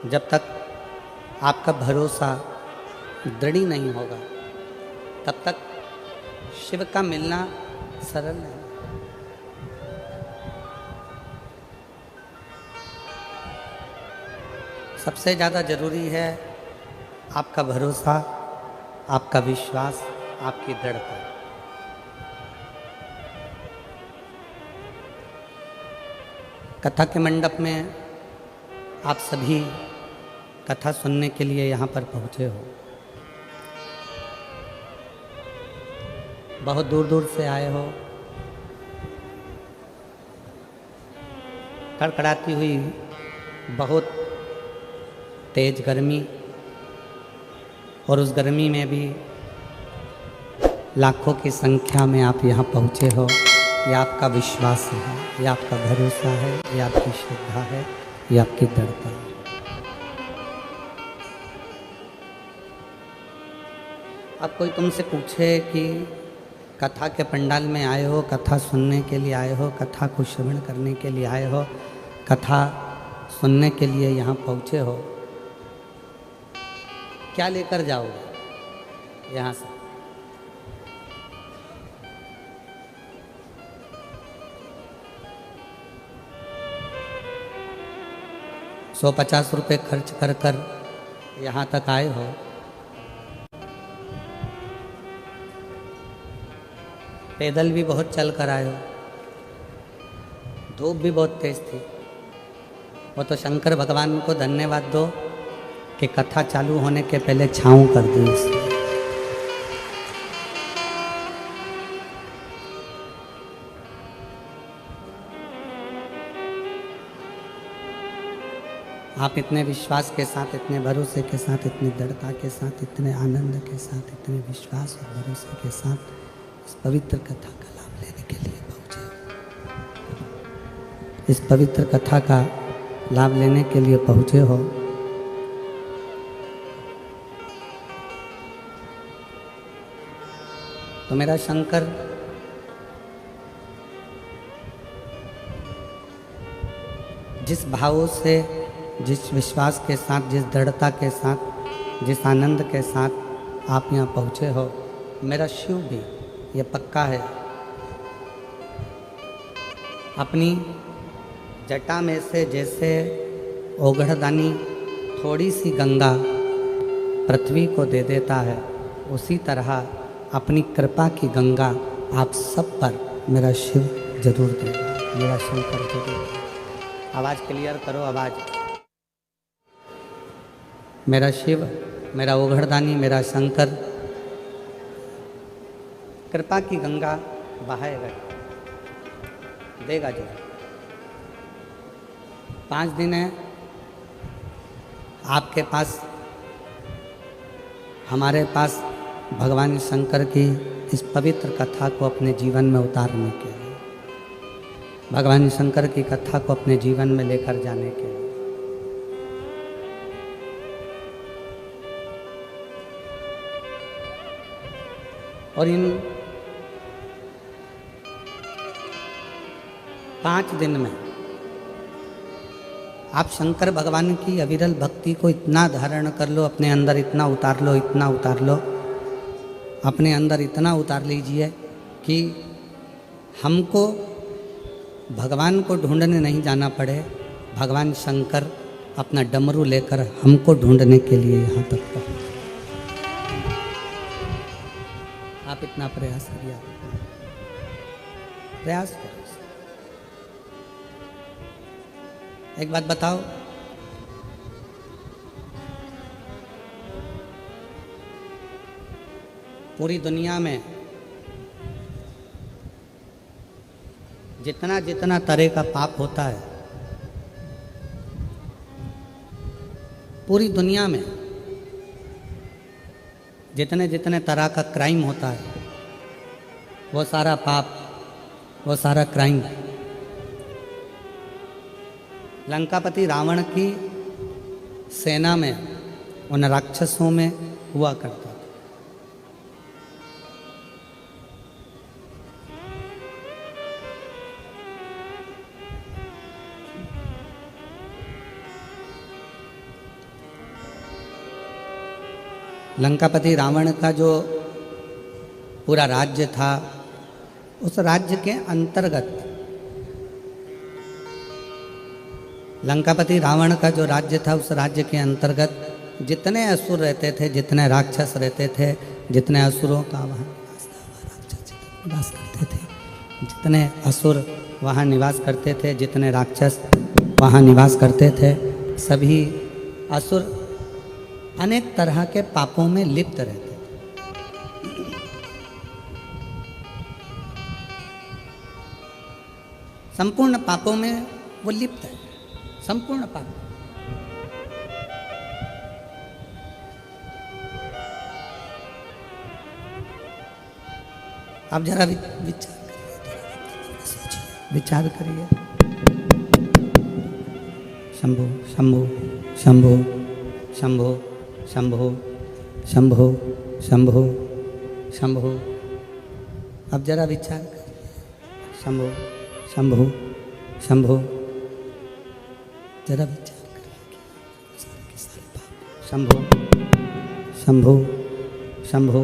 जब तक आपका भरोसा दृढ़ नहीं होगा तब तक शिव का मिलना सरल नहीं। सबसे ज़्यादा ज़रूरी है आपका भरोसा, आपका विश्वास, आपकी दृढ़ता। कथा के मंडप में आप सभी कथा सुनने के लिए यहाँ पर पहुँचे हो। बहुत दूर दूर से आए हो। कड़कड़ाती हुई बहुत तेज गर्मी, और उस गर्मी में भी लाखों की संख्या में आप यहाँ पहुँचे हो। ये आपका विश्वास है, ये आपका भरोसा है, ये आपकी श्रद्धा है, ये आपकी दृढ़ता है। अब कोई तुमसे पूछे कि कथा के पंडाल में आए हो, कथा सुनने के लिए आए हो, कथा को श्रवण करने के लिए आए हो, कथा सुनने के लिए यहाँ पहुँचे हो, क्या लेकर जाओगे यहाँ से? ₹150 खर्च कर कर यहाँ तक आए हो। पैदल भी बहुत चल कर आए हो। धूप भी बहुत तेज थी। वो तो शंकर भगवान को धन्यवाद दो कि कथा चालू होने के पहले छाँव कर दी उसने। आप इतने विश्वास के साथ, इतने भरोसे के साथ, इतनी दृढ़ता के साथ, इतने आनंद के साथ, इतने विश्वास और भरोसे के साथ इस पवित्र कथा का लाभ लेने के लिए पहुँचे। इस पवित्र कथा का लाभ लेने के लिए पहुँचे हो। तो मेरा शंकर जिस भावों से, जिस विश्वास के साथ, जिस दृढ़ता के साथ, जिस आनंद के साथ आप यहाँ पहुँचे हो, मेरा शिव भी ये पक्का है अपनी जटा में से जैसे ओघड़दानी थोड़ी सी गंगा पृथ्वी को दे देता है, उसी तरह अपनी कृपा की गंगा आप सब पर मेरा शिव जरूर देगा, मेरा शंकर जरूर। आवाज़ क्लियर करो, आवाज़। मेरा शिव, मेरा ओघड़दानी, मेरा शंकर कृपा की गंगा बहाएगा, देगा जी। 5 दिन है आपके पास, हमारे पास भगवान शंकर की इस पवित्र कथा को अपने जीवन में उतारने के लिए, भगवान शंकर की कथा को अपने जीवन में लेकर जाने के लिए। और इन 5 दिन में आप शंकर भगवान की अविरल भक्ति को इतना धारण कर लो, अपने अंदर इतना उतार लो, इतना उतार लो, अपने अंदर इतना उतार लीजिए कि हमको भगवान को ढूंढने नहीं जाना पड़े। भगवान शंकर अपना डमरू लेकर हमको ढूंढने के लिए यहाँ तक पहुँचे। आप इतना प्रयास करिए, प्रयास करो। एक बात बताओ, पूरी दुनिया में जितना जितना तरह का पाप होता है, पूरी दुनिया में जितने जितने तरह का क्राइम होता है, वो सारा पाप, वो सारा क्राइम लंकापति रावण की सेना में, उन राक्षसों में हुआ करता था। लंकापति रावण का जो पूरा राज्य था, उस राज्य के अंतर्गत लंकापति रावण का जो राज्य था, उस राज्य के अंतर्गत जितने असुर रहते थे, जितने राक्षस रहते थे, जितने असुरों का वहाँ निवास करते थे, जितने असुर वहाँ निवास करते थे, जितने राक्षस वहाँ निवास करते थे, सभी असुर अनेक तरह के पापों में लिप्त रहते थे। संपूर्ण पापों में वो लिप्त है, संपूर्ण पाप। आप जरा विचार करिए। शंभो शंभो शंभो शंभो शंभो शंभो शंभो शंभो। अब जरा विचार करिए। शंभो शंभो शंभो, जरा विचार करिए। शंभो शंभो शंभो।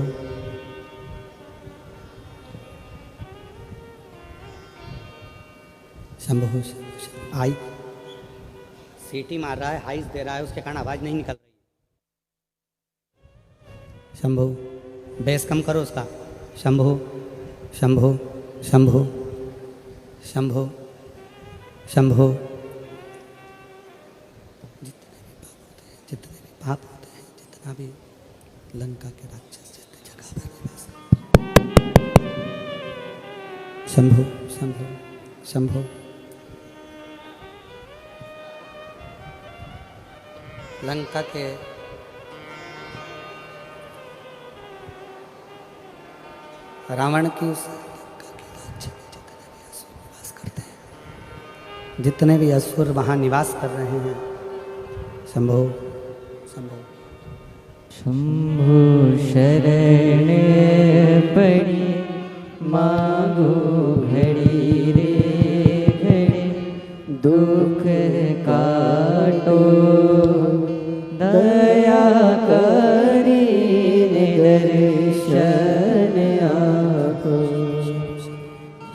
शंभो आई सीटी मार रहा है, हाइस दे रहा है, उसके कारण आवाज नहीं निकल रही है। शंभो, बेस कम करो उसका। शंभो शंभो शंभो शंभो शंभो। जितने भी पाप होते हैं, जितना भी लंका के राक्षस जगह पर शंभो शंभो शंभो। लंका के रावण की उस लंका के राज्य में जितने भी असुर निवास करते हैं, जितने भी असुर वहाँ निवास कर रहे हैं, शंभो शंभो शंभो शरण पड़ी मांगो घड़ी रे घड़ी, दुख काटो दया करी दर्शन आपो।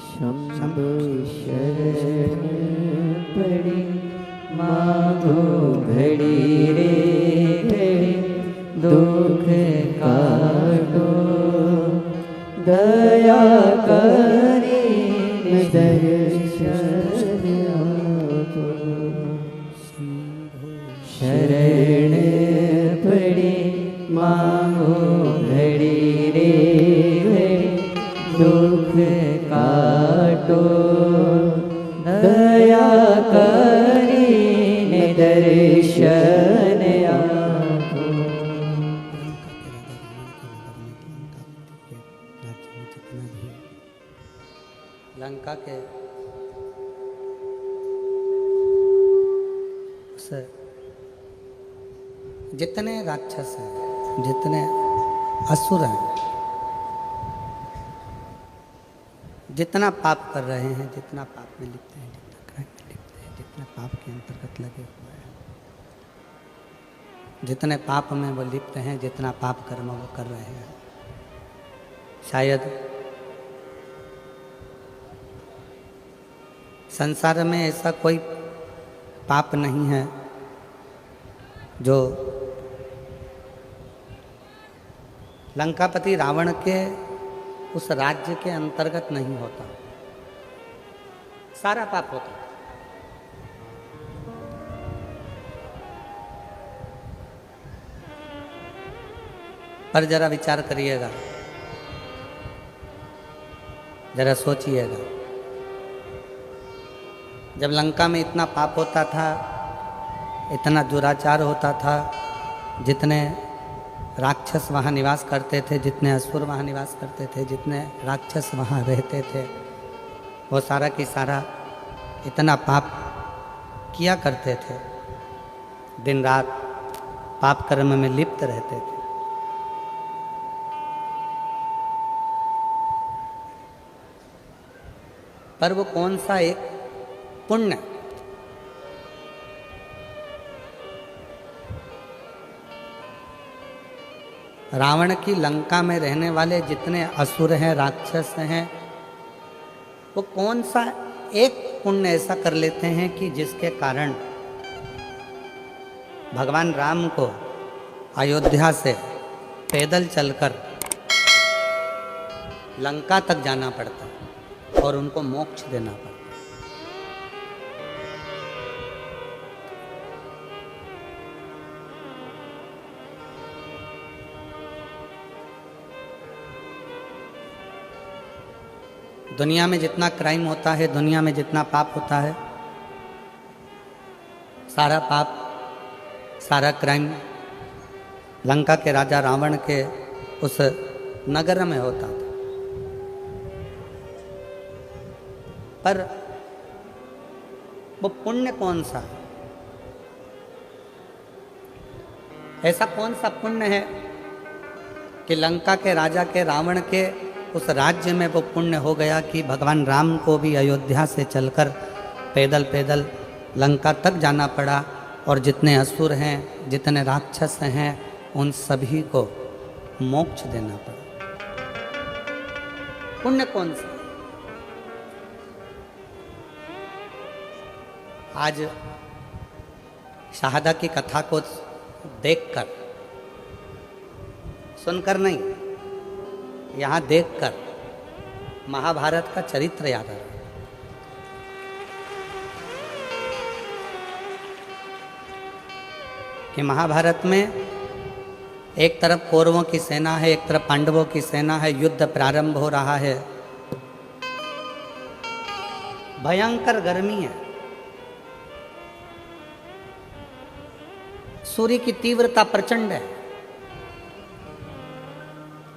शंभो शरण पड़ी मांगो घड़ी रे घड़ी, दुख काटो दया करी दर्शन आपो। शरण पड़ी मांगो घड़ी रे घड़ी, दुख काटो दया करी दर्शन आपो। लंका के जितने राक्षस हैं, जितने असुर हैं, जितना पाप कर रहे हैं, जितना पाप में लिप्त हैं, जितना क्राइम में लिप्त हैं, जितने पाप के अंतर्गत लगे हुए हैं, जितने पाप में वो लिप्त हैं, जितना पाप कर्म वो कर रहे हैं, शायद संसार में ऐसा कोई पाप नहीं है जो लंकापति रावण के उस राज्य के अंतर्गत नहीं होता। सारा पाप होता। पर जरा विचार करिएगा, जरा सोचिएगा, जब लंका में इतना पाप होता था, इतना दुराचार होता था, जितने राक्षस वहाँ निवास करते थे, जितने असुर वहाँ निवास करते थे, जितने राक्षस वहाँ रहते थे, वो सारा की सारा इतना पाप किया करते थे, दिन रात पाप कर्म में लिप्त रहते थे। पर वो कौन सा एक पुण्य रावण की लंका में रहने वाले जितने असुर हैं, राक्षस हैं, वो कौन सा एक पुण्य ऐसा कर लेते हैं कि जिसके कारण भगवान राम को अयोध्या से पैदल चलकर लंका तक जाना पड़ता और उनको मोक्ष देना पड़ता। दुनिया में जितना क्राइम होता है, दुनिया में जितना पाप होता है, सारा पाप, सारा क्राइम लंका के राजा रावण के उस नगर में होता था। पर वो पुण्य कौन सा, ऐसा कौन सा पुण्य है कि लंका के राजा के, रावण के उस राज्य में वो पुण्य हो गया कि भगवान राम को भी अयोध्या से चलकर पैदल पैदल लंका तक जाना पड़ा और जितने असुर हैं, जितने राक्षस हैं, उन सभी को मोक्ष देना पड़ा। पुण्य कौन सा? आज शहादा की कथा को देखकर, सुनकर नहीं, यहाँ देखकर महाभारत का चरित्र याद आ रहा है। कि महाभारत में एक तरफ कौरवों की सेना है, एक तरफ पांडवों की सेना है, युद्ध प्रारंभ हो रहा है, भयंकर गर्मी है, सूर्य की तीव्रता प्रचंड है,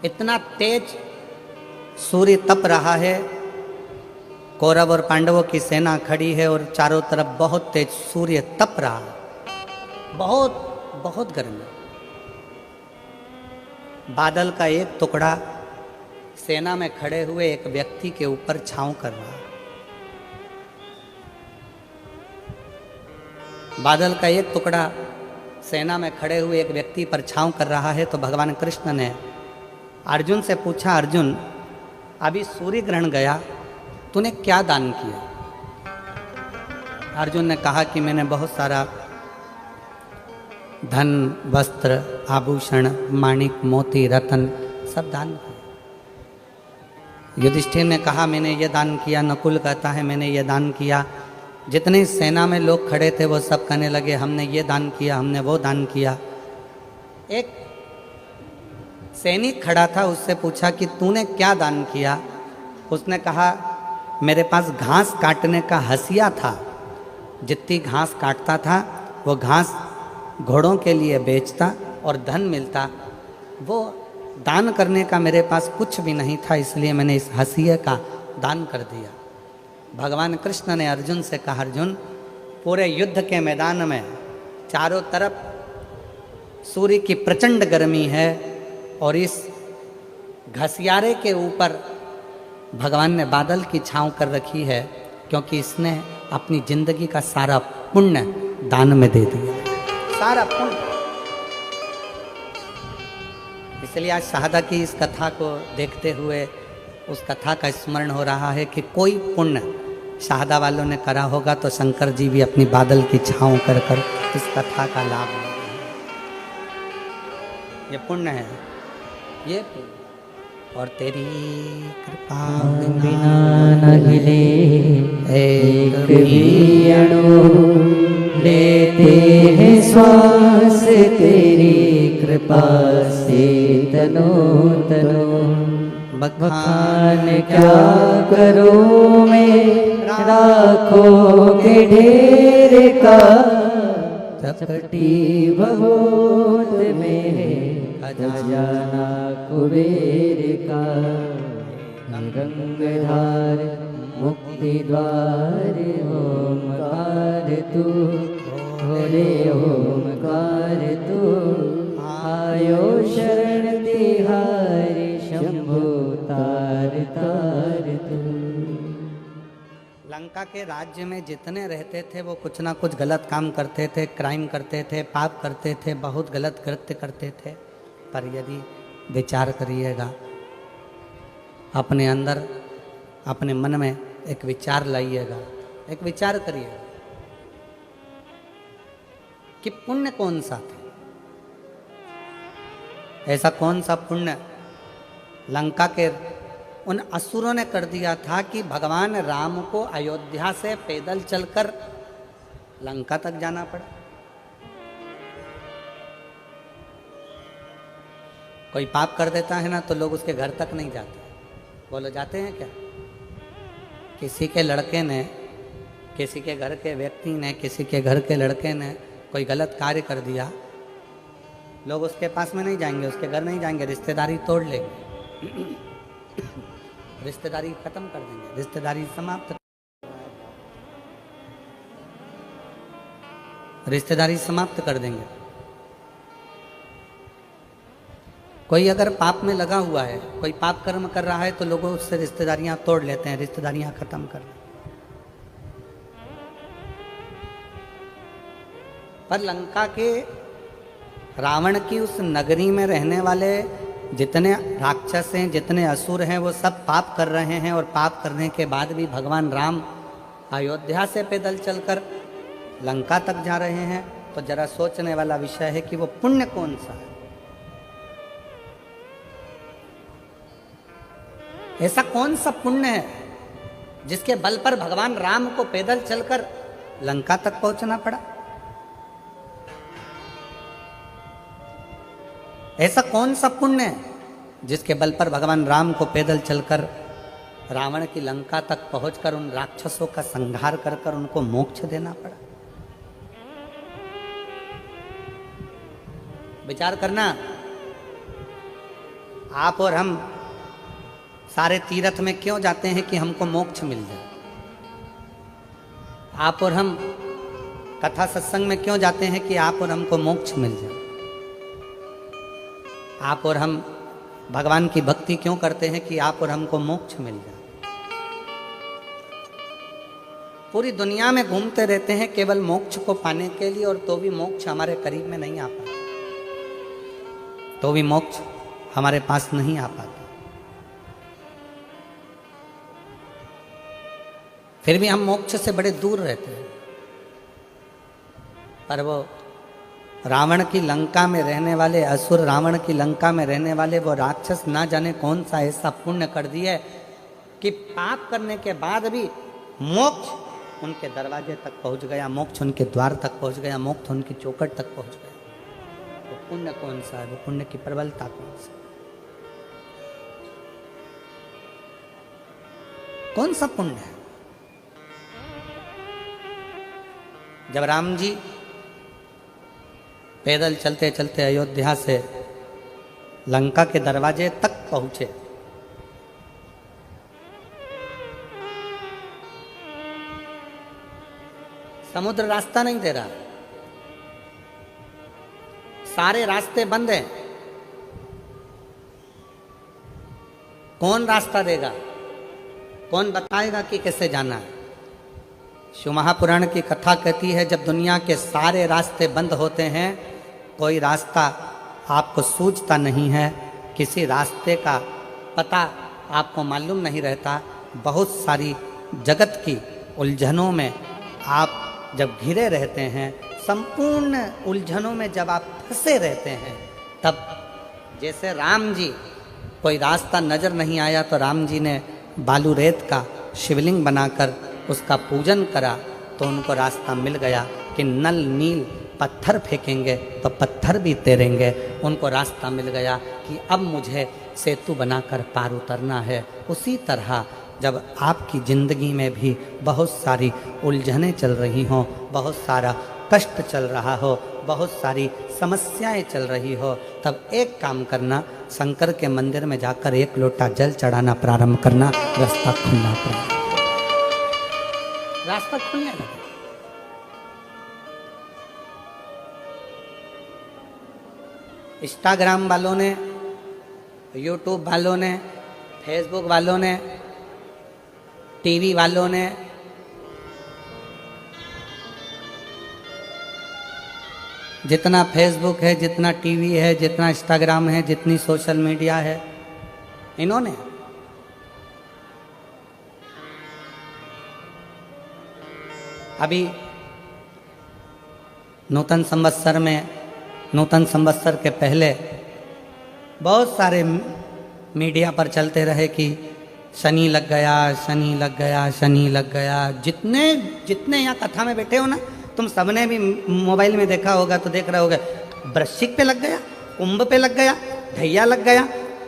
इतना तेज सूर्य तप रहा है, कौरव और पांडवों की सेना खड़ी है और चारों तरफ बहुत तेज सूर्य तप रहा है, बहुत बहुत गर्मी। बादल का एक टुकड़ा सेना में खड़े हुए एक व्यक्ति के ऊपर छांव कर रहा है। बादल का एक टुकड़ा सेना में खड़े हुए एक व्यक्ति पर छांव कर रहा है तो भगवान कृष्ण ने अर्जुन से पूछा, अर्जुन अभी सूर्य ग्रहण गया, तूने क्या दान किया? अर्जुन ने कहा कि मैंने बहुत सारा धन, वस्त्र, आभूषण, माणिक, मोती, रतन सब दान किया। युधिष्ठिर ने कहा मैंने ये दान किया, नकुल कहता है मैंने ये दान किया। जितने सेना में लोग खड़े थे वो सब कहने लगे हमने ये दान किया, हमने वो दान किया। एक सैनिक खड़ा था, उससे पूछा कि तूने क्या दान किया? उसने कहा मेरे पास घास काटने का हसिया था, जितनी घास काटता था वो घास घोड़ों के लिए बेचता और धन मिलता, वो दान करने का मेरे पास कुछ भी नहीं था, इसलिए मैंने इस हसिये का दान कर दिया। भगवान कृष्ण ने अर्जुन से कहा, अर्जुन पूरे युद्ध के मैदान में चारों तरफ सूर्य की प्रचंड गर्मी है और इस घसियारे के ऊपर भगवान ने बादल की छांव कर रखी है, क्योंकि इसने अपनी जिंदगी का सारा पुण्य दान में दे दिया, सारा पुण्य। इसलिए आज शहादा की इस कथा को देखते हुए उस कथा का स्मरण हो रहा है कि कोई पुण्य शहादा वालों ने करा होगा तो शंकर जी भी अपनी बादल की छांव कर कर इस कथा का लाभ ले रहे हैं। ये पुण्य है, ये पुण्य। और तेरी कृपा बिना न हिले एक भी अणु, लेते हैं श्वास तेरी कृपा से तनो तनो। बखान क्या करूं मैं राखों के ढेर का, चपटी बहुत मेरे खजाना कुबेर का। गंगाधार मुक्ति द्वार ओमकार तू, भोले ओमकार तू। आयो शरण तिहारी शंभु तार तार तू। लंका के राज्य में जितने रहते थे वो कुछ ना कुछ गलत काम करते थे, क्राइम करते थे, पाप करते थे, बहुत गलत कृत्य करते थे। पर यदि विचार करिएगा, अपने अंदर अपने मन में एक विचार लाइएगा, एक विचार करिएगा कि पुण्य कौन सा था, ऐसा कौन सा पुण्य लंका के उन असुरों ने कर दिया था कि भगवान राम को अयोध्या से पैदल चलकर लंका तक जाना पड़ा। कोई पाप कर देता है ना तो लोग उसके घर तक नहीं जाते। बोलो जाते हैं क्या? किसी के लड़के ने, किसी के घर के व्यक्ति ने, किसी के घर के लड़के ने कोई गलत कार्य कर दिया, लोग उसके पास में नहीं जाएंगे, उसके घर नहीं जाएंगे, रिश्तेदारी तोड़ लेंगे, रिश्तेदारी खत्म कर देंगे, रिश्तेदारी समाप्त, रिश्तेदारी समाप्त कर देंगे। कोई अगर पाप में लगा हुआ है, कोई पाप कर्म कर रहा है तो लोगों उससे रिश्तेदारियां तोड़ लेते हैं, रिश्तेदारियां खत्म कर लेते हैं। पर लंका के रावण की उस नगरी में रहने वाले जितने राक्षस हैं, जितने असुर हैं, वो सब पाप कर रहे हैं और पाप करने के बाद भी भगवान राम अयोध्या से पैदल चलकर लंका तक जा रहे हैं। तो जरा सोचने वाला विषय है कि वो पुण्य कौन सा है, ऐसा कौन सा पुण्य है जिसके बल पर भगवान राम को पैदल चलकर लंका तक पहुंचना पड़ा। ऐसा कौन सा पुण्य है जिसके बल पर भगवान राम को पैदल चलकर रावण की लंका तक पहुंचकर उन राक्षसों का संहार कर कर उनको मोक्ष देना पड़ा। विचार करना, आप और हम सारे तीर्थ में क्यों जाते हैं कि हमको मोक्ष मिल जाए। आप और हम कथा सत्संग में क्यों जाते हैं कि आप और हमको मोक्ष मिल जाए। आप और हम भगवान की भक्ति क्यों करते हैं कि आप और हमको मोक्ष मिल जाए। पूरी दुनिया में घूमते रहते हैं केवल मोक्ष को पाने के लिए, और तो भी मोक्ष हमारे करीब में नहीं आ पाता, तो भी मोक्ष हमारे पास नहीं आ पाता। फिर भी हम मोक्ष से बड़े दूर रहते हैं। पर वो रावण की लंका में रहने वाले असुर, रावण की लंका में रहने वाले वो राक्षस ना जाने कौन सा ऐसा पुण्य कर दिए कि पाप करने के बाद भी मोक्ष उनके दरवाजे तक पहुंच गया, मोक्ष उनके द्वार तक पहुंच गया, मोक्ष उनकी चौखट तक पहुंच गया। वो पुण्य कौन सा है, वो पुण्य की प्रबलता कौन सी, कौन सा पुण्य है। जब राम जी पैदल चलते चलते अयोध्या से लंका के दरवाजे तक पहुंचे, समुद्र रास्ता नहीं दे रहा, सारे रास्ते बंद हैं। कौन रास्ता देगा, कौन बताएगा कि कैसे जाना है। शिव महापुराण की कथा कहती है जब दुनिया के सारे रास्ते बंद होते हैं, कोई रास्ता आपको सूझता नहीं है, किसी रास्ते का पता आपको मालूम नहीं रहता, बहुत सारी जगत की उलझनों में आप जब घिरे रहते हैं, संपूर्ण उलझनों में जब आप फंसे रहते हैं, तब जैसे राम जी कोई रास्ता नजर नहीं आया तो राम जी ने बालू रेत का शिवलिंग बनाकर उसका पूजन करा तो उनको रास्ता मिल गया कि नल नील पत्थर फेंकेंगे तो पत्थर भी तैरेंगे। उनको रास्ता मिल गया कि अब मुझे सेतु बनाकर पार उतरना है। उसी तरह जब आपकी ज़िंदगी में भी बहुत सारी उलझनें चल रही हों, बहुत सारा कष्ट चल रहा हो, बहुत सारी समस्याएं चल रही हो, तब एक काम करना, शंकर के मंदिर में जाकर एक लोटा जल चढ़ाना प्रारंभ करना, रास्ता खुलना प्रारंभ, रास्ता खुलने लगा। इंस्टाग्राम वालों ने, यूट्यूब वालों ने, फेसबुक वालों ने, टीवी वालों ने, जितना फेसबुक है, जितना टीवी है, जितना इंस्टाग्राम है, जितनी सोशल मीडिया है, इन्होंने अभी नूतन संवत्सर के पहले बहुत सारे मीडिया पर चलते रहे कि शनि लग गया, शनि लग गया, शनि लग गया। जितने यहाँ कथा में बैठे हो ना, तुम सबने भी मोबाइल में देखा होगा, तो देख रहे होगे, वृश्चिक पे लग गया, कुंभ पे लग गया, ढैया लग गया,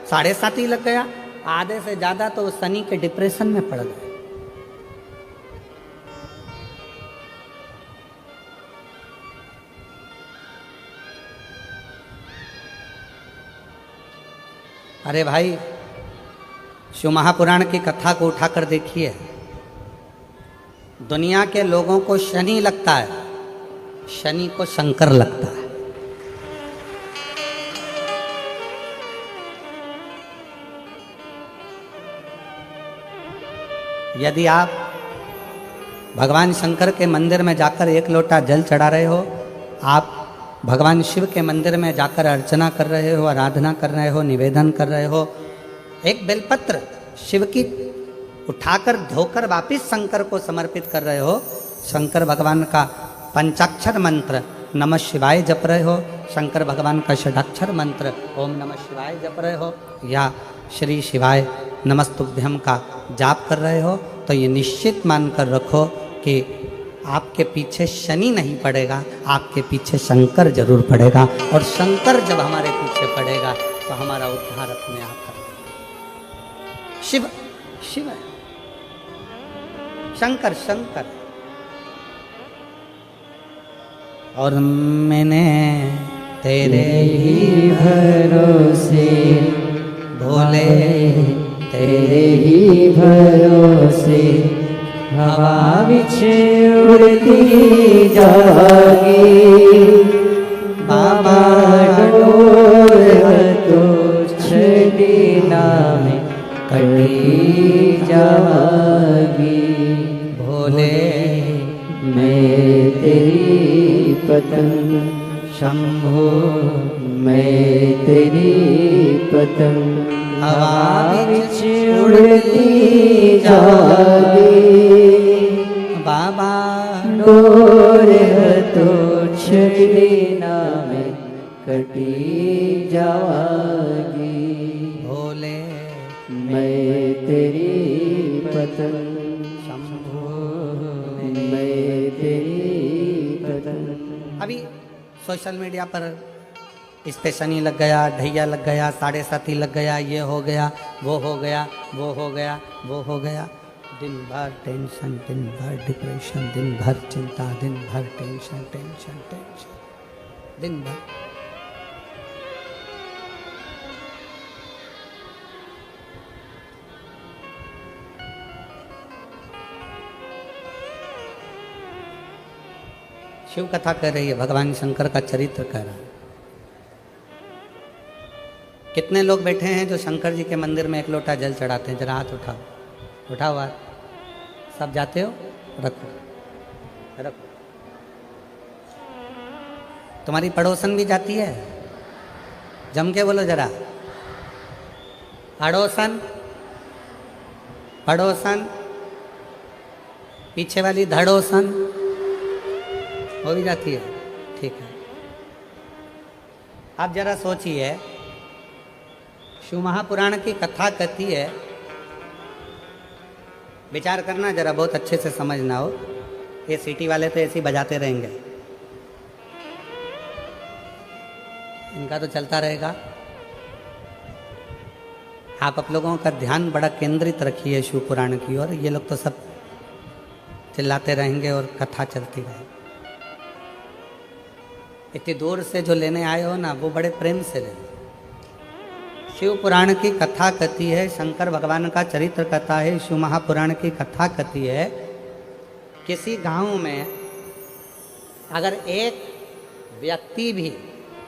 7.5 लग गया। आधे से ज़्यादा तो शनि के डिप्रेशन में पड़ गए। अरे भाई, शिव महापुराण की कथा को उठाकर देखिए। दुनिया के लोगों को शनि लगता है, शनि को शंकर लगता है। यदि आप भगवान शंकर के मंदिर में जाकर 1 लोटा जल चढ़ा रहे हो, आप भगवान शिव के मंदिर में जाकर अर्चना कर रहे हो, आराधना कर रहे हो, निवेदन कर रहे हो, एक बेलपत्र शिव की उठाकर धोकर वापिस शंकर को समर्पित कर रहे हो, शंकर भगवान का पंचाक्षर मंत्र नमः शिवाय जप रहे हो, शंकर भगवान का षडाक्षर मंत्र ओम नमः शिवाय जप रहे हो, या श्री शिवाय नमस्तुभ्यम का जाप कर रहे हो, तो ये निश्चित मानकर रखो कि आपके पीछे शनि नहीं पड़ेगा, आपके पीछे शंकर जरूर पड़ेगा। और शंकर जब हमारे पीछे पड़ेगा तो हमारा उद्धार अपने आप करेगा। शिव शिव है, शंकर शंकर। और मैंने तेरे ही भरोसे भोले, तेरे ही भरोसे हवा बिछ उड़ती जागी। बाबा डोर तो छड़ीना में कटी जागी। भोले मैं तेरी पतंग, शंभो मैं तेरी पतंग, हवा बिच उड़ती जागी। बाबा डोर तो छड़ीना में कटी जागी। भोले मैं तेरी पतंग, शंभो मैं तेरी पतंग। अभी सोशल मीडिया पर इस पे शनि लग गया, ढैया लग गया, 7.5 लग गया, ये हो गया, वो हो गया, वो हो गया, वो हो गया। दिन भर टेंशन, दिन भर डिप्रेशन, दिन भर चिंता, दिन भर टेंशन टेंशन टेंशन, दिन भर। शिव कथा कह रही है, भगवान शंकर का चरित्र कह रहा है। कितने लोग बैठे हैं जो शंकर जी के मंदिर में 1 लोटा जल चढ़ाते हैं? जरा हाथ उठाओ, उठाओ हाथ। सब जाते हो? रखो रखो। तुम्हारी पड़ोसन भी जाती है? जम के बोलो जरा, पड़ोसन पड़ोसन। पीछे वाली धड़ोसन वो भी जाती है? ठीक है। आप जरा सोचिए, शिव महापुराण की कथा कहती है, विचार करना जरा, बहुत अच्छे से समझना हो। ये सिटी वाले तो ऐसे ही बजाते रहेंगे, इनका तो चलता रहेगा। आप लोगों का ध्यान बड़ा केंद्रित रखिए शिव पुराण की ओर। ये लोग तो सब चिल्लाते रहेंगे और कथा चलती रहेगी। इतनी दूर से जो लेने आए हो ना, वो बड़े प्रेम से लेना। शिव पुराण की कथा कहती है, शंकर भगवान का चरित्र कथा है, शिव महापुराण की कथा कहती है, किसी गांव में अगर एक व्यक्ति भी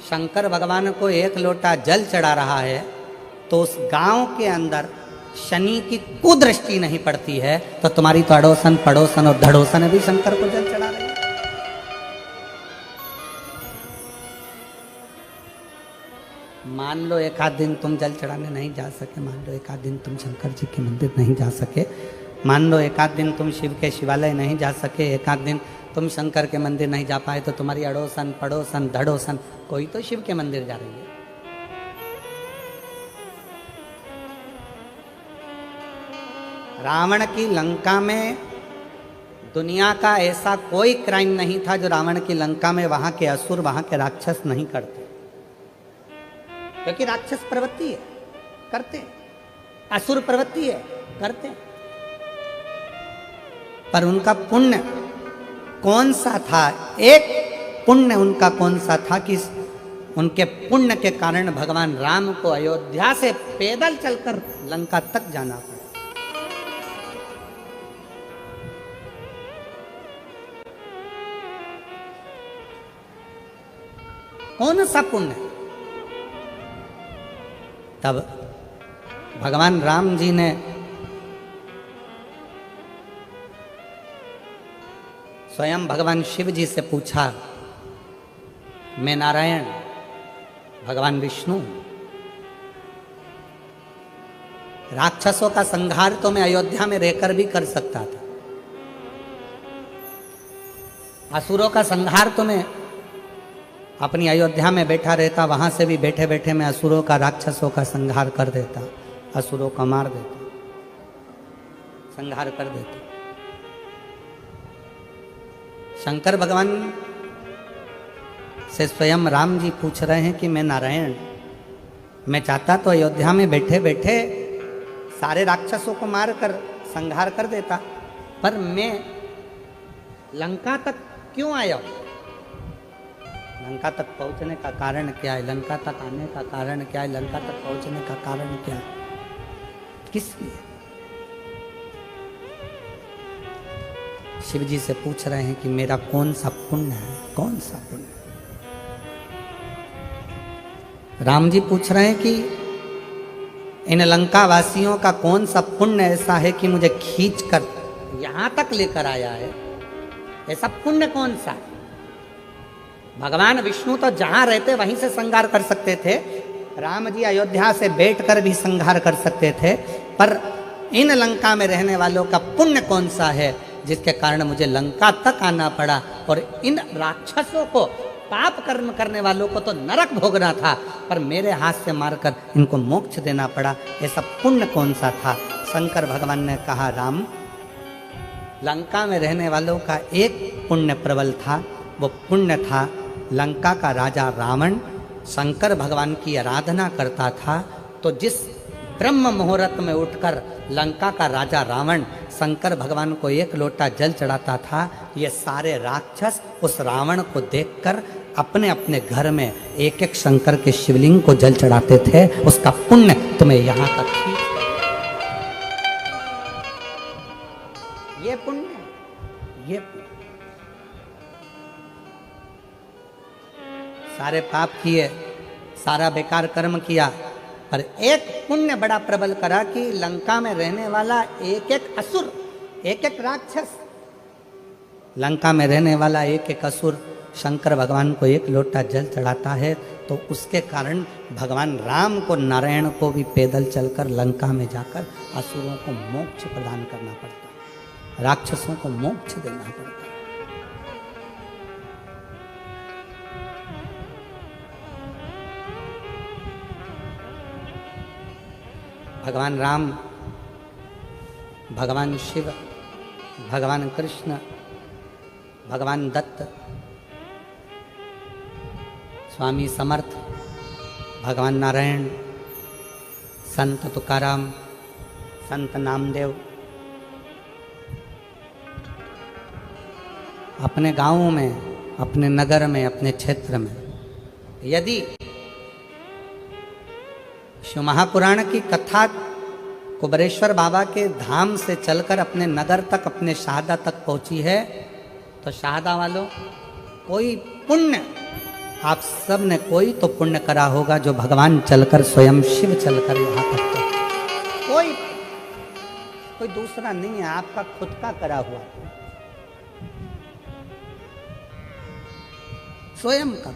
शंकर भगवान को 1 लोटा जल चढ़ा रहा है तो उस गांव के अंदर शनि की कुदृष्टि नहीं पड़ती है। तो तुम्हारी तो अड़ोसन पड़ोसन और धड़ोसन भी शंकर को जल चढ़ा रही है। मान लो एक आध दिन तुम जल चढ़ाने नहीं जा सके, मान लो एक आध दिन तुम शंकर जी के मंदिर नहीं जा सके, मान लो एक आध दिन तुम शिव के शिवालय नहीं जा सके, एक आध दिन तुम शंकर के मंदिर नहीं जा पाए, तो तुम्हारी अड़ोसन पड़ोसन धड़ोसन कोई तो शिव के मंदिर जा रही है। रावण की लंका में दुनिया का ऐसा कोई क्राइम नहीं था जो रावण की लंका में वहां के असुर, वहां के राक्षस नहीं करते, क्योंकि राक्षस प्रवृत्ति है, करते, असुर प्रवृत्ति है, करते। पर उनका पुण्य कौन सा था? एक पुण्य उनका कौन सा था कि उनके पुण्य के कारण भगवान राम को अयोध्या से पैदल चलकर लंका तक जाना पड़ा। कौन सा पुण्य? तब भगवान राम जी ने स्वयं भगवान शिव जी से पूछा, मैं नारायण, भगवान विष्णु, राक्षसों का संहार तो मैं अयोध्या में रहकर भी कर सकता था, असुरों का संहार तो मैं अपनी अयोध्या में बैठा रहता, वहां से भी बैठे बैठे मैं असुरों का, राक्षसों का संहार कर देता, असुरों को मार देता, संहार कर देता। शंकर भगवान से स्वयं राम जी पूछ रहे हैं कि मैं नारायण, मैं चाहता तो अयोध्या में बैठे बैठे सारे राक्षसों को मार कर संहार कर देता, पर मैं लंका तक क्यों आया हूं? लंका तक पहुंचने का कारण क्या है? लंका तक आने का कारण क्या है? लंका तक पहुंचने का कारण क्या है? किस लिए? शिव जी से पूछ रहे हैं कि मेरा कौन सा पुण्य है, कौन सा पुण्य? राम जी पूछ रहे हैं कि इन लंका वासियों का कौन सा पुण्य ऐसा है कि मुझे खींच कर यहां तक लेकर आया है? ऐसा पुण्य कौन सा है? भगवान विष्णु तो जहां रहते वहीं से संहार कर सकते थे, राम जी अयोध्या से बैठकर भी संहार कर सकते थे, पर इन लंका में रहने वालों का पुण्य कौन सा है जिसके कारण मुझे लंका तक आना पड़ा, और इन राक्षसों को, पाप कर्म करने वालों को तो नरक भोगना था, पर मेरे हाथ से मारकर इनको मोक्ष देना पड़ा, ऐसा पुण्य कौन सा था? शंकर भगवान ने कहा, राम, लंका में रहने वालों का एक पुण्य प्रबल था, वो पुण्य था लंका का राजा रावण शंकर भगवान की आराधना करता था, तो जिस ब्रह्म मुहूर्त में उठकर लंका का राजा रावण शंकर भगवान को एक लोटा जल चढ़ाता था, ये सारे राक्षस उस रावण को देखकर अपने अपने घर में एक एक शंकर के शिवलिंग को जल चढ़ाते थे। उसका पुण्य तुम्हें यहां तक खींच, ये पुण्य, ये पुण्य। सारे पाप किए, सारा बेकार कर्म किया, पर एक पुण्य बड़ा प्रबल करा कि लंका में रहने वाला एक एक असुर, एक एक राक्षस, लंका में रहने वाला एक एक असुर शंकर भगवान को एक लोटा जल चढ़ाता है, तो उसके कारण भगवान राम को, नारायण को भी पैदल चलकर लंका में जाकर असुरों को मोक्ष प्रदान करना पड़ता है, राक्षसों को मोक्ष देना पड़ता है। भगवान राम, भगवान शिव, भगवान कृष्ण, भगवान दत्त, स्वामी समर्थ, भगवान नारायण, संत तुकाराम, संत नामदेव अपने गांवों में, अपने नगर में, अपने क्षेत्र में यदि शिव महापुराण की कथा कुबरेश्वर बाबा के धाम से चलकर अपने नगर तक, अपने शाहदा तक पहुंची है, तो शाहदा वालों, कोई पुण्य, आप सब ने कोई तो पुण्य करा होगा जो भगवान चलकर, स्वयं शिव चलकर यहां तक पहुंचे। कोई दूसरा नहीं है, आपका खुद का करा हुआ, स्वयं का।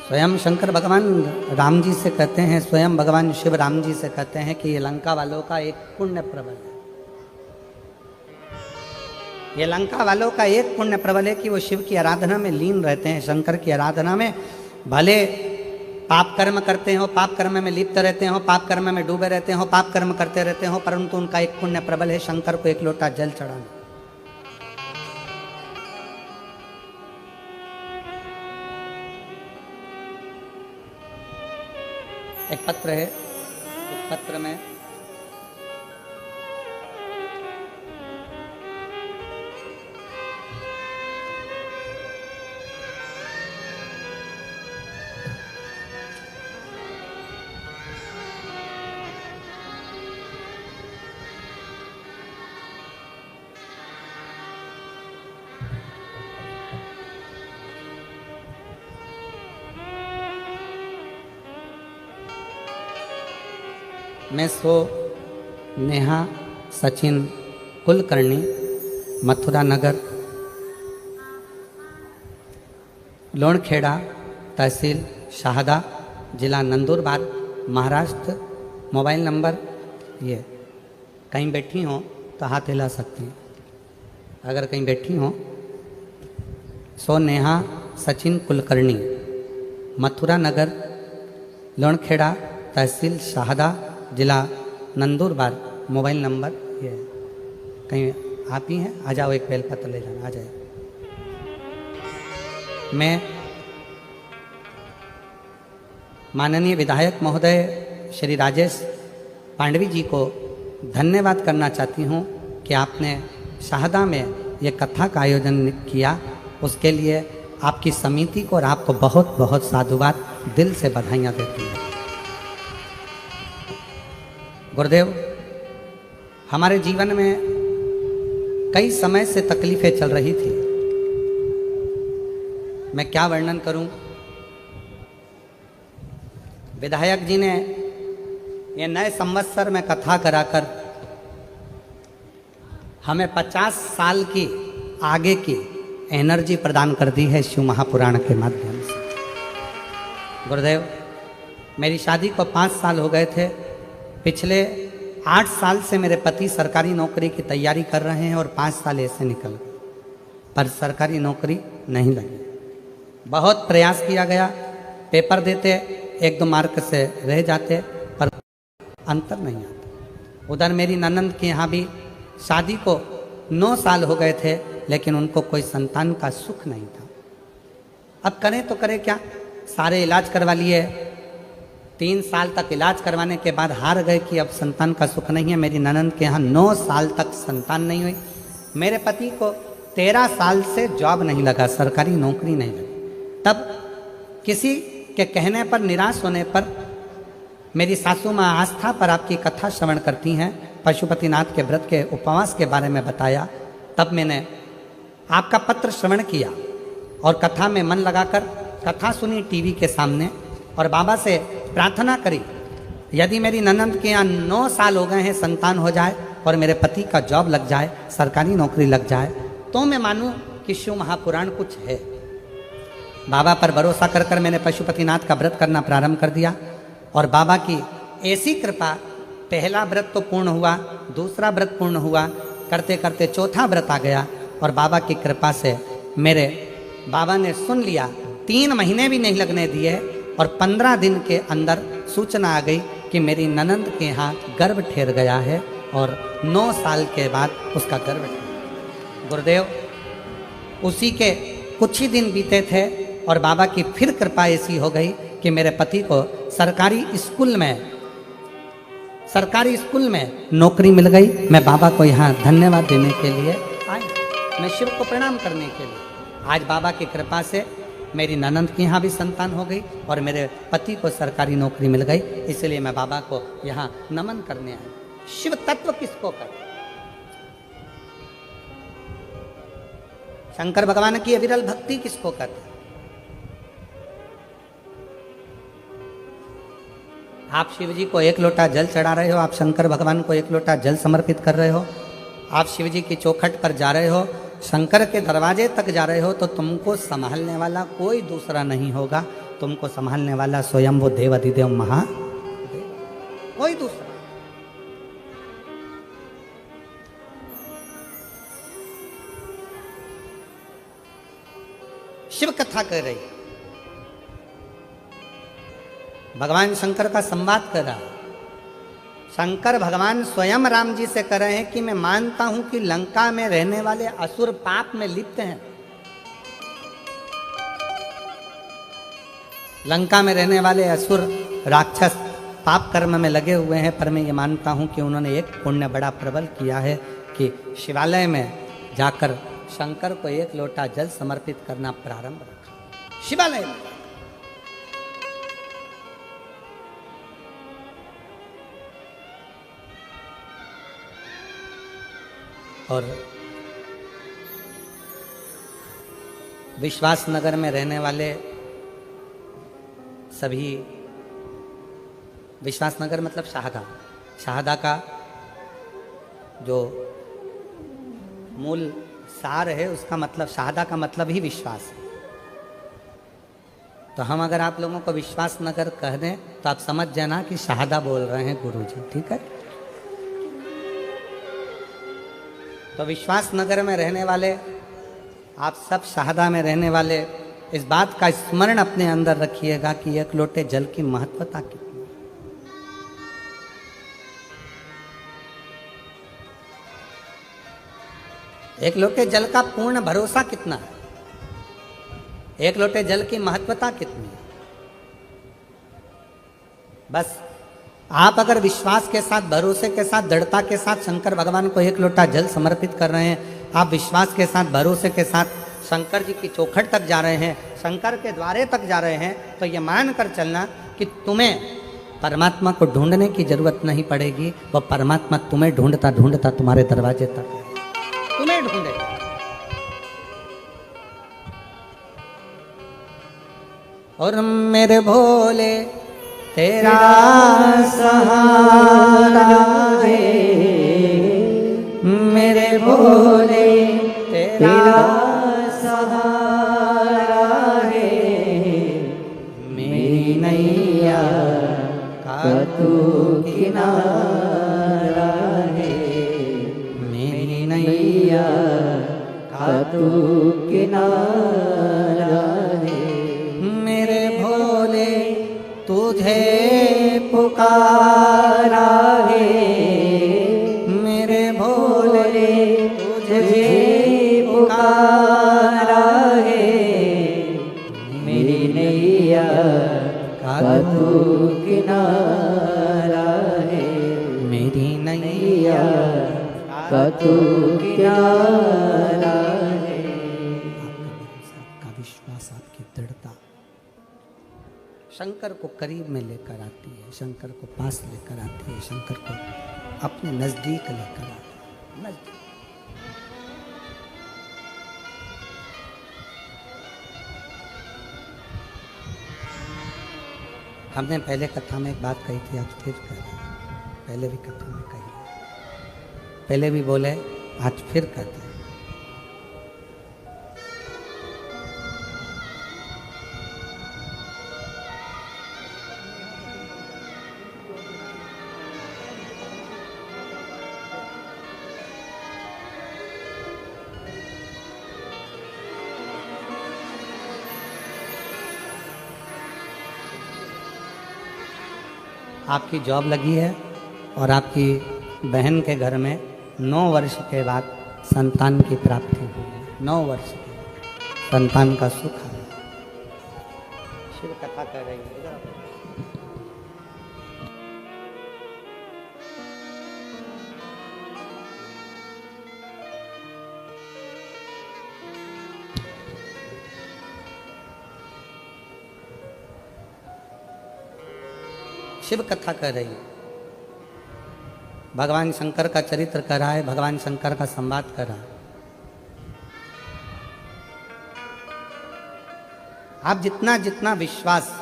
स्वयं शंकर भगवान राम जी से कहते हैं, स्वयं भगवान शिव राम जी से कहते हैं कि ये लंका वालों का एक पुण्य प्रबल है। ये लंका वालों का एक पुण्य प्रबल है कि वो शिव की आराधना में लीन रहते हैं, शंकर की आराधना में। भले पाप कर्म करते हो, पाप कर्म में लिप्त रहते हो, पाप कर्म में डूबे रहते हो, पाप कर्म करते रहते हो, परंतु उनका एक पुण्य प्रबल है शंकर को एक लोटा जल चढ़ाना। एक पत्र है, इस पत्र में मैं सो नेहा सचिन कुलकर्णी, मथुरा नगर, लोणखेड़ा, तहसील शाहदा, जिला नंदुरबार, महाराष्ट्र। मोबाइल नंबर ये, कहीं बैठी हो तो हाथ हिला सकती हैं अगर कहीं बैठी हो। सो नेहा सचिन कुलकर्णी, मथुरा नगर, लोणखेड़ा, तहसील शाहदा, जिला नंदुरबार। मोबाइल नंबर ये है। कहीं आप ही हैं, आ जाओ, एक बेलपत्र ले जाना, आ जाए। मैं माननीय विधायक महोदय श्री राजेश पांडवी जी को धन्यवाद करना चाहती हूँ कि आपने शाहदा में ये कथा का आयोजन किया। उसके लिए आपकी समिति को और आपको बहुत बहुत साधुवाद, दिल से बधाइयाँ देती हूँ। गुरुदेव, हमारे जीवन में कई समय से तकलीफें चल रही थी। मैं क्या वर्णन करूं। विधायक जी ने ये नए संवत्सर में कथा कराकर हमें 50 साल की आगे की एनर्जी प्रदान कर दी है शिव महापुराण के माध्यम से। गुरुदेव, मेरी शादी को 5 साल हो गए थे। पिछले 8 साल से मेरे पति सरकारी नौकरी की तैयारी कर रहे हैं और 5 साल ऐसे निकल गए, पर सरकारी नौकरी नहीं लगी। बहुत प्रयास किया गया, पेपर देते, 1-2 मार्क से रह जाते, पर अंतर नहीं आता। उधर मेरी ननंद के यहाँ भी शादी को 9 साल हो गए थे, लेकिन उनको कोई संतान का सुख नहीं था। अब करें तो करें क्या, सारे इलाज करवा लिए, 3 साल तक इलाज करवाने के बाद हार गए कि अब संतान का सुख नहीं है। मेरी ननंद के यहाँ 9 साल तक संतान नहीं हुई। मेरे पति को 13 साल से जॉब नहीं लगा, सरकारी नौकरी नहीं लगी। तब किसी के कहने पर, निराश होने पर, मेरी सासू माँ आस्था पर आपकी कथा श्रवण करती हैं, पशुपतिनाथ के व्रत के उपवास के बारे में बताया। तब मैंने आपका पत्र श्रवण किया और कथा में मन लगाकर कथा सुनी टीवी के सामने, और बाबा से प्रार्थना करी, यदि मेरी ननंद के यहाँ 9 साल हो गए हैं, संतान हो जाए और मेरे पति का जॉब लग जाए, सरकारी नौकरी लग जाए, तो मैं मानूं कि शिव महापुराण कुछ है। बाबा पर भरोसा कर कर मैंने पशुपतिनाथ का व्रत करना प्रारंभ कर दिया, और बाबा की ऐसी कृपा, पहला व्रत तो पूर्ण हुआ, दूसरा व्रत पूर्ण हुआ, करते करते चौथा व्रत आ गया, और बाबा की कृपा से मेरे बाबा ने सुन लिया। 3 महीने भी नहीं लगने दिए और 15 दिन के अंदर सूचना आ गई कि मेरी ननंद के यहाँ गर्भ ठहर गया है, और 9 साल के बाद उसका गर्भ ठहरा। गुरुदेव, उसी के कुछ ही दिन बीते थे और बाबा की फिर कृपा ऐसी हो गई कि मेरे पति को सरकारी स्कूल में नौकरी मिल गई। मैं बाबा को यहाँ धन्यवाद देने के लिए आई, मैं शिव को प्रणाम करने के लिए। आज बाबा की कृपा से मेरी ननंद के यहाँ भी संतान हो गई और मेरे पति को सरकारी नौकरी मिल गई। इसलिए मैं बाबा को यहाँ नमन करने आई। शिव तत्व किसको कहते? शंकर भगवान की अविरल भक्ति किसको कहते? आप शिव जी को 1 लोटा जल चढ़ा रहे हो, आप शंकर भगवान को 1 लोटा जल समर्पित कर रहे हो, आप शिव जी की चौखट पर जा रहे हो, शंकर के दरवाजे तक जा रहे हो, तो तुमको संभालने वाला कोई दूसरा नहीं होगा, तुमको संभालने वाला स्वयं वो देव अधिदेव महा, कोई दूसरा। शिव कथा कर रही, भगवान शंकर का संवाद कर रहा। शंकर भगवान स्वयं राम जी से कह रहे हैं कि मैं मानता हूं कि लंका में रहने वाले असुर पाप में लिप्त हैं, लंका में रहने वाले असुर राक्षस पाप कर्म में लगे हुए हैं, पर मैं ये मानता हूं कि उन्होंने एक पुण्य बड़ा प्रबल किया है कि शिवालय में जाकर शंकर को एक लोटा जल समर्पित करना प्रारंभ रखा शिवालय में। और विश्वास नगर में रहने वाले सभी, विश्वास नगर मतलब शाहदा, शाहदा का जो मूल सार है उसका मतलब, शाहदा का मतलब ही विश्वास है। तो हम अगर आप लोगों को विश्वास नगर कह दें तो आप समझ जाना कि शाहदा बोल रहे हैं गुरुजी, ठीक है। तो विश्वास नगर में रहने वाले आप सब, शाहदा में रहने वाले, इस बात का स्मरण अपने अंदर रखिएगा कि एक लोटे जल की महत्वता कितनी। एक लोटे जल का पूर्ण भरोसा कितना है, एक लोटे जल की महत्वता कितनी है। बस आप अगर विश्वास के साथ, भरोसे के साथ, दृढ़ता के साथ शंकर भगवान को एक लोटा जल समर्पित कर रहे हैं, आप विश्वास के साथ, भरोसे के साथ शंकर जी की चौखट तक जा रहे हैं, शंकर के द्वारे तक जा रहे हैं, तो ये मान कर चलना कि तुम्हें परमात्मा को ढूंढने की जरूरत नहीं पड़ेगी, वह परमात्मा तुम्हें ढूंढता ढूंढता तुम्हारे दरवाजे तक तुम्हें ढूंढे। और मेरे भोले तेरा सहारा है, मेरे भोले तेरा सहारा है, मेरी नैया का तू किनारा है, मेरी नैया का तू किनारा है। मेरे भोले तुझे पुकारा है, मेरे भोले तुझे पुकारा है, मेरी नैया का तू किनारा है, मेरी नैया का तू किनारा है। आपका विश्वास, आपकी दृढ़ता शंकर को करीब में लेकर आती है, शंकर को पास लेकर आती है, शंकर को अपने नजदीक लेकर आती है। नजदीक हमने पहले कथा में एक बात कही थी, आज फिर कह रहे हैं, पहले भी कथा में कही, पहले भी बोले, आज फिर कहते हैं। आपकी जॉब लगी है और आपकी बहन के घर में 9 वर्ष के बाद संतान की प्राप्ति हुई है, 9 वर्ष के संतान का सुख है। शिव कथा कर रही है। शिव कथा कर रही है, भगवान शंकर का चरित्र कर रहा है, भगवान शंकर का संवाद कर रहा है। आप जितना जितना विश्वास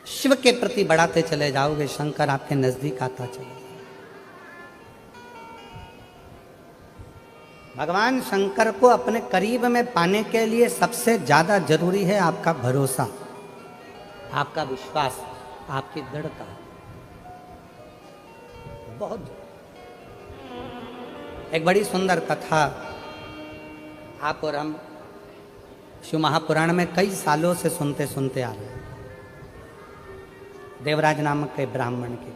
शिव के प्रति बढ़ाते चले जाओगे, शंकर आपके नजदीक आता चलेगा। भगवान शंकर को अपने करीब में पाने के लिए सबसे ज्यादा जरूरी है आपका भरोसा, आपका विश्वास, आपकी दृढ़ता। बहुत एक बड़ी सुंदर कथा आप और हम शिव महापुराण में कई सालों से सुनते सुनते आ रहे हैं। देवराज नामक के ब्राह्मण की कथा।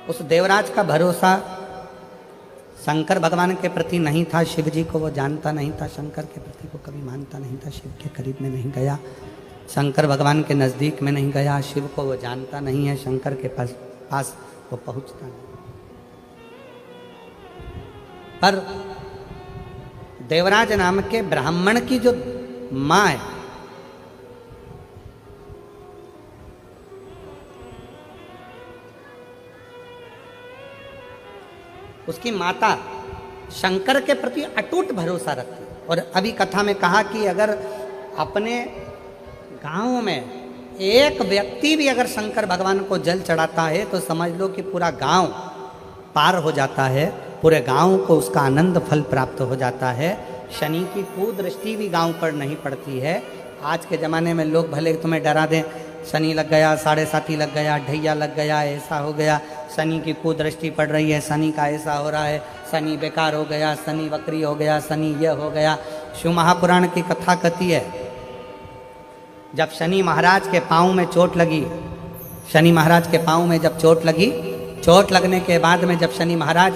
उस देवराज का भरोसा शंकर भगवान के प्रति नहीं था। शिव जी को वो जानता नहीं था, शंकर के प्रति को कभी मानता नहीं था, शिव के करीब में नहीं गया, शंकर भगवान के नज़दीक में नहीं गया, शिव को वो जानता नहीं है, शंकर के पास वो पहुंचता नहीं। पर देवराज नाम के ब्राह्मण की जो माँ है, उसकी माता शंकर के प्रति अटूट भरोसा रखती। और अभी कथा में कहा कि अगर अपने गांव में एक व्यक्ति भी अगर शंकर भगवान को जल चढ़ाता है तो समझ लो कि पूरा गांव पार हो जाता है, पूरे गांव को उसका आनंद फल प्राप्त हो जाता है। शनि की कुदृष्टि भी गांव पर नहीं पड़ती है। आज के ज़माने में लोग भले तुम्हें डरा दें, शनि लग गया, 7.5 लग गया, ढैया लग गया, ऐसा हो गया, शनि की कुदृष्टि पड़ रही है, शनि का ऐसा हो रहा है, शनि बेकार हो गया, शनि वक्री हो गया, शनि यह हो गया। शिव महापुराण की कथा कहती है जब शनि महाराज के पाँव में चोट लगी, शनि महाराज के पाँव में जब चोट लगी, चोट लगने के बाद में जब शनि महाराज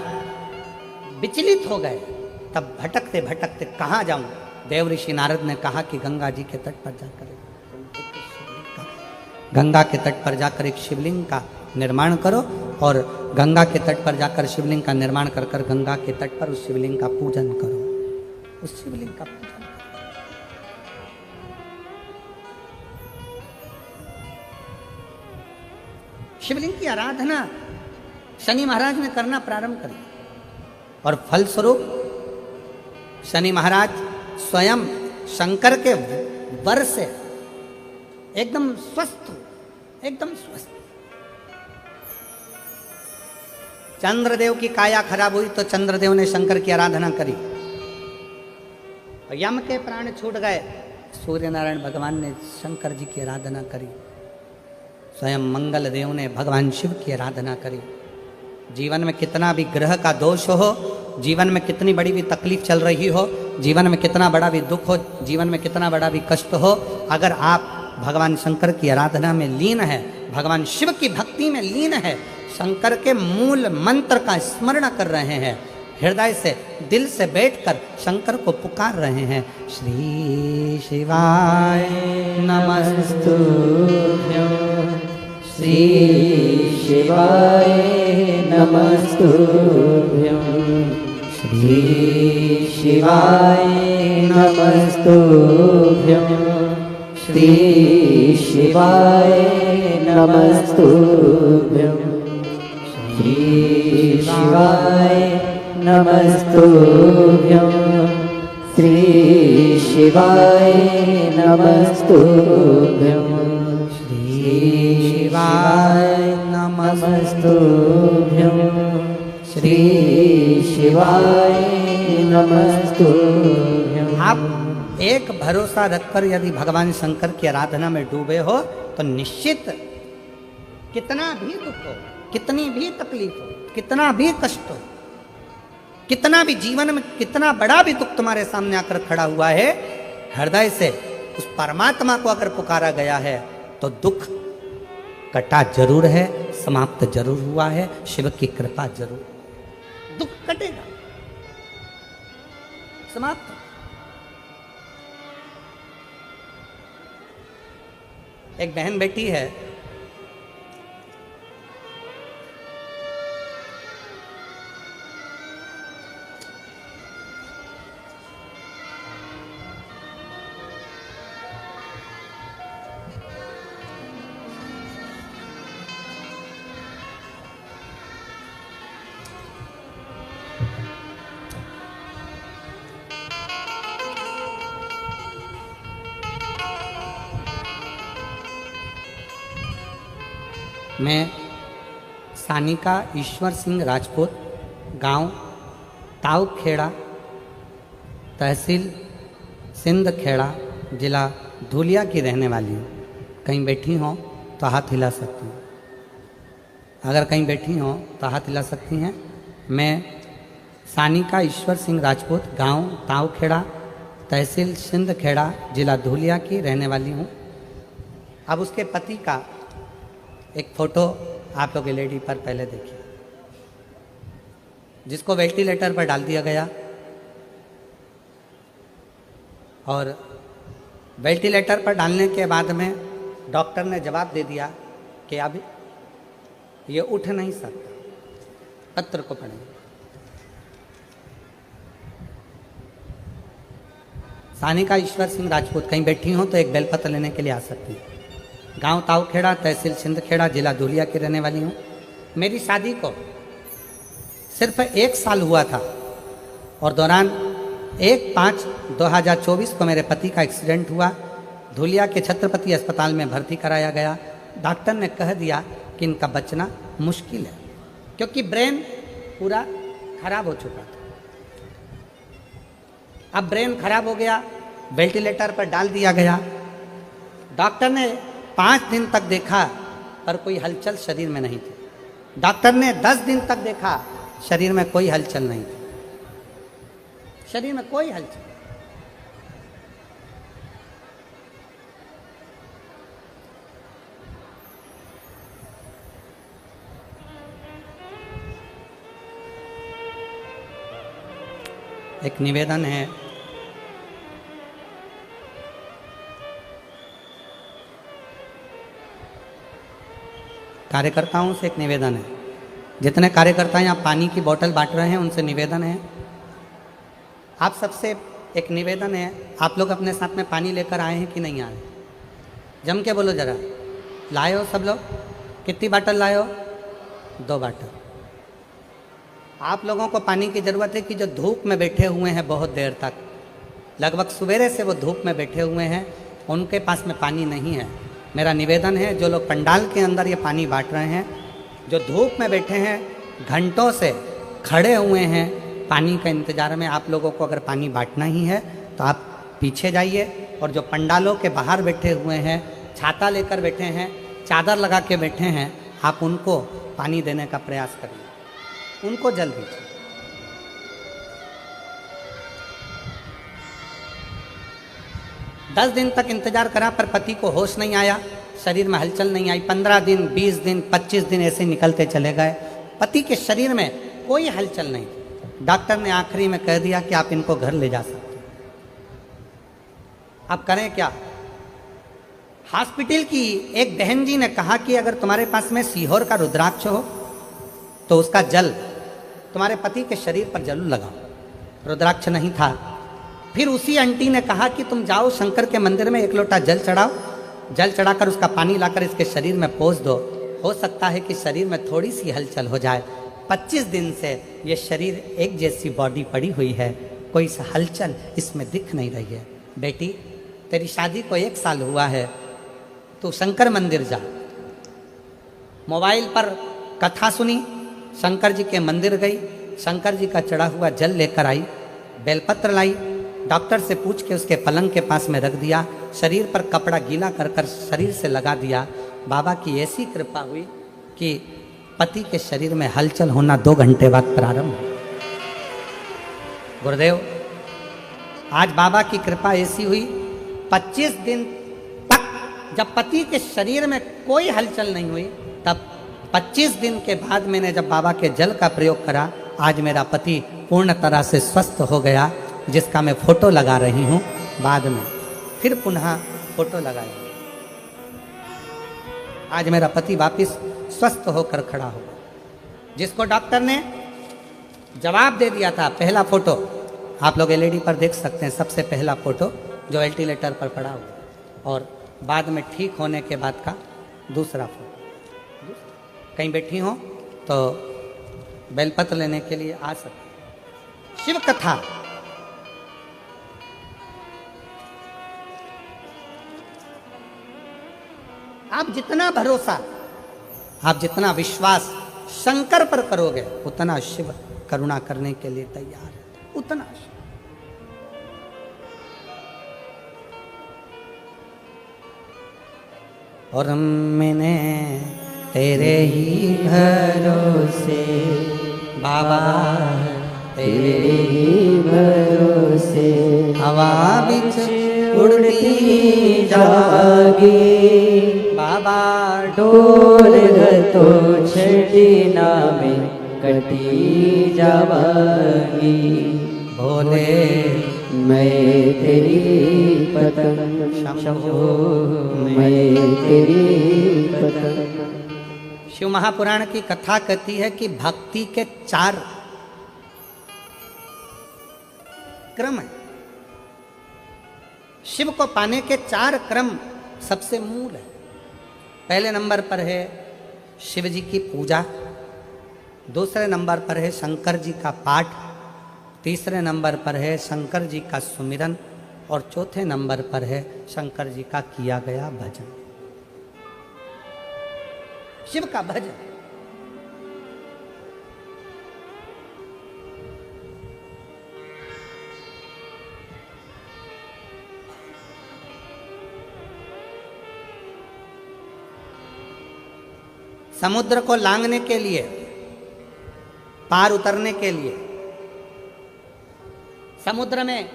विचलित हो गए, तब भटकते भटकते कहाँ जाऊं, देव ऋषि नारद ने कहा कि गंगा जी के तट पर जाकर गंगा के तट पर जाकर एक शिवलिंग का निर्माण करो और गंगा के तट पर जाकर शिवलिंग का निर्माण कर कर गंगा के तट पर उस शिवलिंग का पूजन करो, उस शिवलिंग का पूजन करो। शिवलिंग की आराधना शनि महाराज ने करना प्रारंभ कर दिया और फलस्वरूप शनि महाराज स्वयं शंकर के वर से एकदम स्वस्थ, एकदम स्वस्थ। चंद्रदेव की काया खराब हुई तो चंद्रदेव ने शंकर की आराधना करी, यम के प्राण छूट गए, सूर्य नारायण भगवान ने शंकर जी की आराधना करी, स्वयं मंगल देव ने भगवान शिव की आराधना करी। जीवन में कितना भी ग्रह का दोष हो, जीवन में कितनी बड़ी भी तकलीफ चल रही हो, जीवन में कितना बड़ा भी दुख हो, जीवन में कितना बड़ा भी कष्ट हो, अगर आप भगवान शंकर की आराधना में लीन है, भगवान शिव की भक्ति में लीन है, शंकर के मूल मंत्र का स्मरण कर रहे हैं, हृदय से दिल से बैठकर शंकर को पुकार रहे हैं, श्री शिवाय नमस्तुभ्यं, श्री शिवाय नमस्तुभ्यं, श्री शिवाय नमस्तुभ्यं, श्री शिवाय नमस्तुभ्यं, श्री शिवाय नमस्तुभ्यं, श्री शिवाय नमस्तुभ्यं, श्री शिवाय नमस्तुभ्यं, श्री शिवाय नमस्तुभ्यं। आप एक भरोसा रखकर यदि भगवान शंकर की आराधना में डूबे हो तो निश्चित कितना भी दुख हो, कितनी भी तकलीफ हो, कितना भी कष्ट हो, कितना भी जीवन में कितना बड़ा भी दुख तुम्हारे सामने आकर खड़ा हुआ है, हृदय से उस परमात्मा को अगर पुकारा गया है तो दुख कटा जरूर है, समाप्त जरूर हुआ है, शिव की कृपा जरूर, दुख कटेगा, समाप्त। एक बहन बेटी है, मैं सानिका ईश्वर सिंह राजपूत, गांव ताऊखेड़ा, तहसील सिंध खेड़ा, जिला धुलिया की रहने वाली हूँ। कहीं बैठी हो तो हाथ हिला सकती हूँ। अगर कहीं बैठी हो तो हाथ हिला सकती हैं। मैं सानिका ईश्वर सिंह राजपूत, गांव ताऊखेड़ा, तहसील सिंध खेड़ा, जिला धुलिया की रहने वाली हूँ। अब उसके पति का एक फ़ोटो आप लोग एलईडी पर पहले देखिए, जिसको वेंटिलेटर पर डाल दिया गया और वेंटिलेटर पर डालने के बाद में डॉक्टर ने जवाब दे दिया कि अब ये उठ नहीं सकता। पत्र को पढ़ें। सानिका ईश्वर सिंह राजपूत, कहीं बैठी हो तो एक बेलपत्र लेने के लिए आ सकती है। गांव ताऊखेड़ा, तहसील सिंधखेड़ा, जिला धुलिया की रहने वाली हूँ। मेरी शादी को सिर्फ 1 साल हुआ था और दौरान 1/5/2024 को मेरे पति का एक्सीडेंट हुआ। धुलिया के छत्रपति अस्पताल में भर्ती कराया गया। डॉक्टर ने कह दिया कि इनका बचना मुश्किल है, क्योंकि ब्रेन पूरा खराब हो चुका था। अब ब्रेन खराब हो गया, वेंटिलेटर पर डाल दिया गया। डॉक्टर ने 5 दिन तक देखा पर कोई हलचल शरीर में नहीं थी। डॉक्टर ने 10 दिन तक देखा, शरीर में कोई हलचल नहीं थी। शरीर में कोई हलचल। एक निवेदन है, कार्यकर्ताओं से एक निवेदन है। जितने कार्यकर्ता यहाँ पानी की बोतल बांट रहे हैं उनसे निवेदन है, आप सबसे एक निवेदन है, आप लोग अपने साथ में पानी लेकर आए हैं कि नहीं आए? जम के बोलो जरा। लाए हो सब लोग? कितनी बाटल लाए हो? 2 बाटल। आप लोगों को पानी की ज़रूरत है कि जो धूप में बैठे हुए हैं बहुत देर तक, लगभग सवेरे से वो धूप में बैठे हुए हैं, उनके पास में पानी नहीं है। मेरा निवेदन है, जो लोग पंडाल के अंदर ये पानी बांट रहे हैं, जो धूप में बैठे हैं, घंटों से खड़े हुए हैं पानी का इंतज़ार में, आप लोगों को अगर पानी बांटना ही है तो आप पीछे जाइए। और जो पंडालों के बाहर बैठे हुए हैं, छाता लेकर बैठे हैं, चादर लगा के बैठे हैं, आप उनको पानी देने का प्रयास करिए, उनको जल दीजिए। दस दिन तक इंतजार करा पर पति को होश नहीं आया, शरीर में हलचल नहीं आई। 15 दिन, 20 दिन, 25 दिन ऐसे निकलते चले गए, पति के शरीर में कोई हलचल नहीं। डॉक्टर ने आखिरी में कह दिया कि आप इनको घर ले जा सकते हैं। अब करें क्या? हॉस्पिटल की एक बहन जी ने कहा कि अगर तुम्हारे पास में सीहोर का रुद्राक्ष हो तो उसका जल तुम्हारे पति के शरीर पर जरूर लगाओ। रुद्राक्ष नहीं था। फिर उसी आंटी ने कहा कि तुम जाओ शंकर के मंदिर में 1 लोटा जल चढ़ाओ, जल चढ़ाकर उसका पानी लाकर इसके शरीर में पोंछ दो, हो सकता है कि शरीर में थोड़ी सी हलचल हो जाए। 25 दिन से ये शरीर एक जैसी बॉडी पड़ी हुई है, कोई सा हलचल इसमें दिख नहीं रही है। बेटी, तेरी शादी को 1 साल हुआ है, तू शंकर मंदिर जा। मोबाइल पर कथा सुनी, शंकर जी के मंदिर गई, शंकर जी का चढ़ा हुआ जल लेकर आई, बेलपत्र लाई, डॉक्टर से पूछ के उसके पलंग के पास में रख दिया, शरीर पर कपड़ा गीला कर कर शरीर से लगा दिया। बाबा की ऐसी कृपा हुई कि पति के शरीर में हलचल होना 2 घंटे बाद प्रारंभ हुआ। गुरुदेव, आज बाबा की कृपा ऐसी हुई, 25 दिन तक जब पति के शरीर में कोई हलचल नहीं हुई, तब 25 दिन के बाद मैंने जब बाबा के जल का प्रयोग करा, आज मेरा पति पूर्ण तरह से स्वस्थ हो गया, जिसका मैं फोटो लगा रही हूँ। बाद में फिर पुनः फोटो लगाई। आज मेरा पति वापिस स्वस्थ होकर खड़ा हो, जिसको डॉक्टर ने जवाब दे दिया था। पहला फोटो आप लोग एलईडी पर देख सकते हैं, सबसे पहला फोटो जो वेंटिलेटर पर पड़ा हुआ, और बाद में ठीक होने के बाद का दूसरा फोटो। कहीं बैठी हो तो बेलपत्र लेने के लिए आ सकते। शिव कथा, आप जितना भरोसा आप जितना विश्वास शंकर पर करोगे उतना शिव करुणा करने के लिए तैयार है, उतना शिव। और मैंने तेरे ही भरोसे बाबा तेरे ही भरोसे हवा बिच उड़ती जागी बाबा डोल तो छठी नामे कटी जावागी भोले मैं तेरी पतंग शंभो मैं तेरी पतंग। शिव महापुराण की कथा कहती है कि भक्ति के 4 क्रम है। शिव को पाने के 4 क्रम सबसे मूल है। पहले नंबर पर है शिव जी की पूजा, दूसरे नंबर पर है शंकर जी का पाठ, तीसरे नंबर पर है शंकर जी का सुमिरन और चौथे नंबर पर है शंकर जी का किया गया भजन। शिव का भजन। समुद्र को लांघने के लिए, पार उतरने के लिए समुद्र में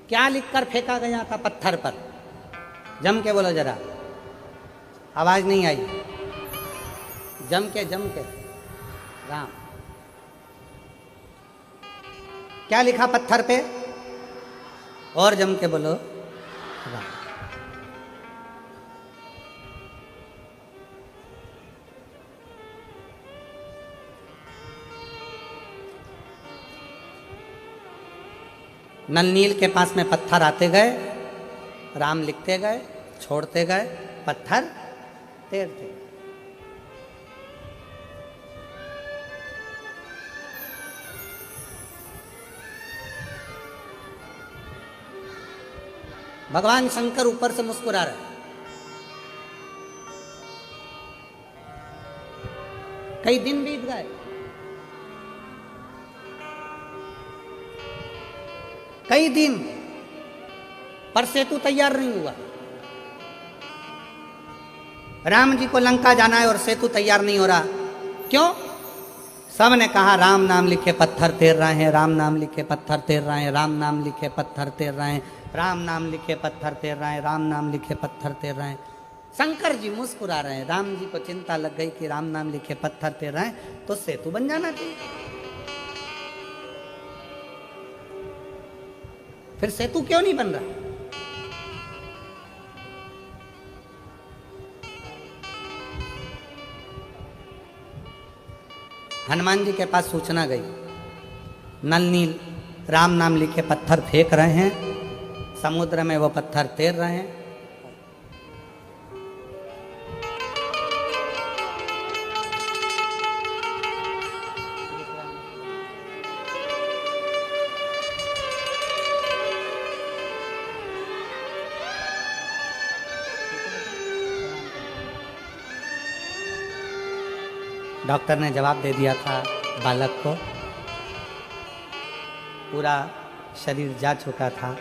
क्या लिखकर फेंका गया था पत्थर पर? जम के बोलो जरा, आवाज नहीं आई। जम के राम। क्या लिखा पत्थर पे? और जम के बोलो राम। नल नील के पास में पत्थर आते गए, राम लिखते गए, छोड़ते गए, पत्थर तैरते गए। भगवान शंकर ऊपर से मुस्कुरा रहे हैं। कई दिन बीत गए, कई दिन, पर सेतु तैयार नहीं हुआ। राम जी को लंका जाना है और सेतु तैयार नहीं हो रहा। क्यों? सब ने कहा राम नाम लिखे पत्थर तैर रहे हैं, राम नाम लिखे पत्थर तैर रहे हैं, राम नाम लिखे पत्थर तैर रहे हैं, राम नाम लिखे पत्थर तैर रहे हैं, राम नाम लिखे पत्थर तैर रहे हैं। शंकर जी मुस्कुरा रहे हैं। राम जी को चिंता लग गई कि राम नाम लिखे पत्थर तैर रहे हैं तो सेतु बन जाना चाहिए। फिर सेतु क्यों नहीं बन रहा? हनुमान जी के पास सूचना गई, नल नील राम नाम लिखे पत्थर फेंक रहे हैं, समुद्र में वो पत्थर तैर रहे हैं। डॉक्टर ने जवाब दे दिया था बालक को, पूरा शरीर जा चुका था।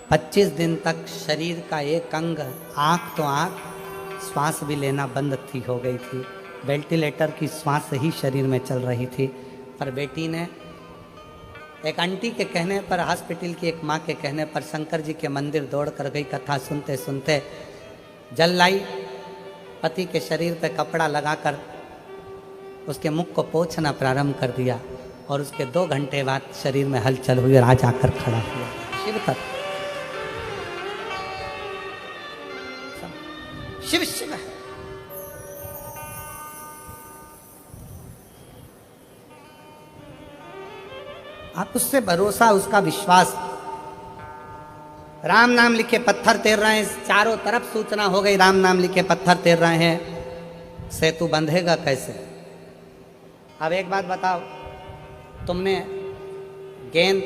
25 दिन तक शरीर का एक अंग, आँख तो आँख, श्वास भी लेना बंद थी हो गई थी। वेंटिलेटर की श्वास ही शरीर में चल रही थी। पर बेटी ने एक आंटी के कहने पर, हॉस्पिटल की एक माँ के कहने पर शंकर जी के मंदिर दौड़ कर गई। कथा सुनते सुनते जल लाई, पति के शरीर पे कपड़ा लगाकर उसके मुख को पोंछना प्रारंभ कर दिया और उसके 2 घंटे बाद शरीर में हलचल हुई और आज आकर खड़ा हुआ। शिव तत्व, शिव शिव है। आप उससे भरोसा, उसका विश्वास। राम नाम लिखे पत्थर तैर रहे हैं, चारों तरफ सूचना हो गई राम नाम लिखे पत्थर तैर रहे हैं। सेतु बंधेगा कैसे? अब एक बात बताओ, तुमने गेंद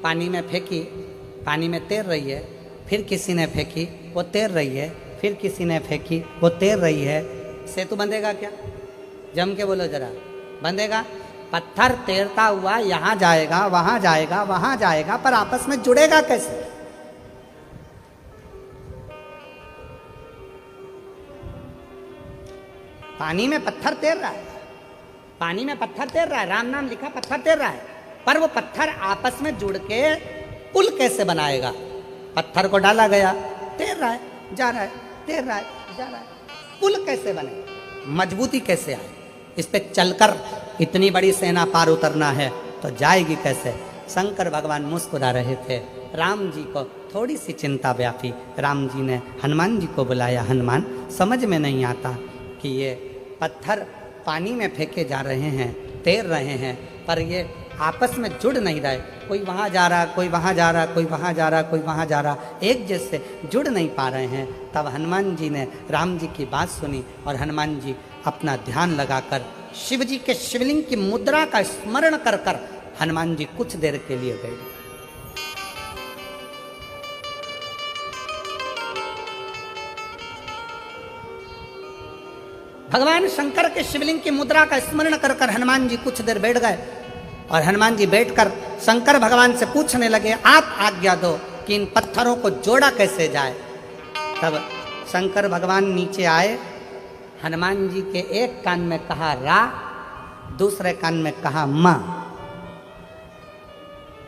पानी में फेंकी, पानी में तैर रही है, फिर किसी ने फेंकी, वो तैर रही है, फिर किसी ने फेंकी, वो तैर रही है। सेतु बंधेगा क्या? जम के बोलो जरा, बंधेगा? पत्थर तैरता हुआ यहाँ जाएगा, वहां जाएगा, वहां जाएगा, पर आपस में जुड़ेगा कैसे? पानी में पत्थर तैर रहा है, पानी में पत्थर तैर रहा है, राम नाम लिखा पत्थर तैर रहा है, पर वो पत्थर आपस में जुड़ के पुल कैसे बनाएगा? पत्थर को डाला गया, तैर रहा है, जा रहा है, तैर रहा है, जा रहा है, पुल कैसे बने? मजबूती कैसे आए? इस पे चलकर इतनी बड़ी सेना पार उतरना है तो जाएगी कैसे? शंकर भगवान मुस्कुरा रहे थे। राम जी को थोड़ी सी चिंता व्यापी। राम जी ने हनुमान जी को बुलाया। हनुमान, समझ में नहीं आता कि ये पत्थर पानी में फेंके जा रहे हैं, तैर रहे हैं, पर ये आपस में जुड़ नहीं रहे। कोई वहाँ जा रहा, कोई वहाँ जा रहा, कोई वहाँ जा रहा, कोई वहाँ जा रहा, एक जैसे जुड़ नहीं पा रहे हैं। तब हनुमान जी ने राम जी की बात सुनी और हनुमान जी अपना ध्यान लगाकर शिव जी के शिवलिंग की मुद्रा का स्मरण कर कर हनुमान जी कुछ देर के लिए बैठ गए। भगवान शंकर के शिवलिंग की मुद्रा का स्मरण कर कर हनुमान जी कुछ देर बैठ गए और हनुमान जी बैठकर शंकर भगवान से पूछने लगे, आप आज्ञा दो कि इन पत्थरों को जोड़ा कैसे जाए। तब शंकर भगवान नीचे आए, हनुमान जी के एक कान में कहा रा, दूसरे कान में कहा मां।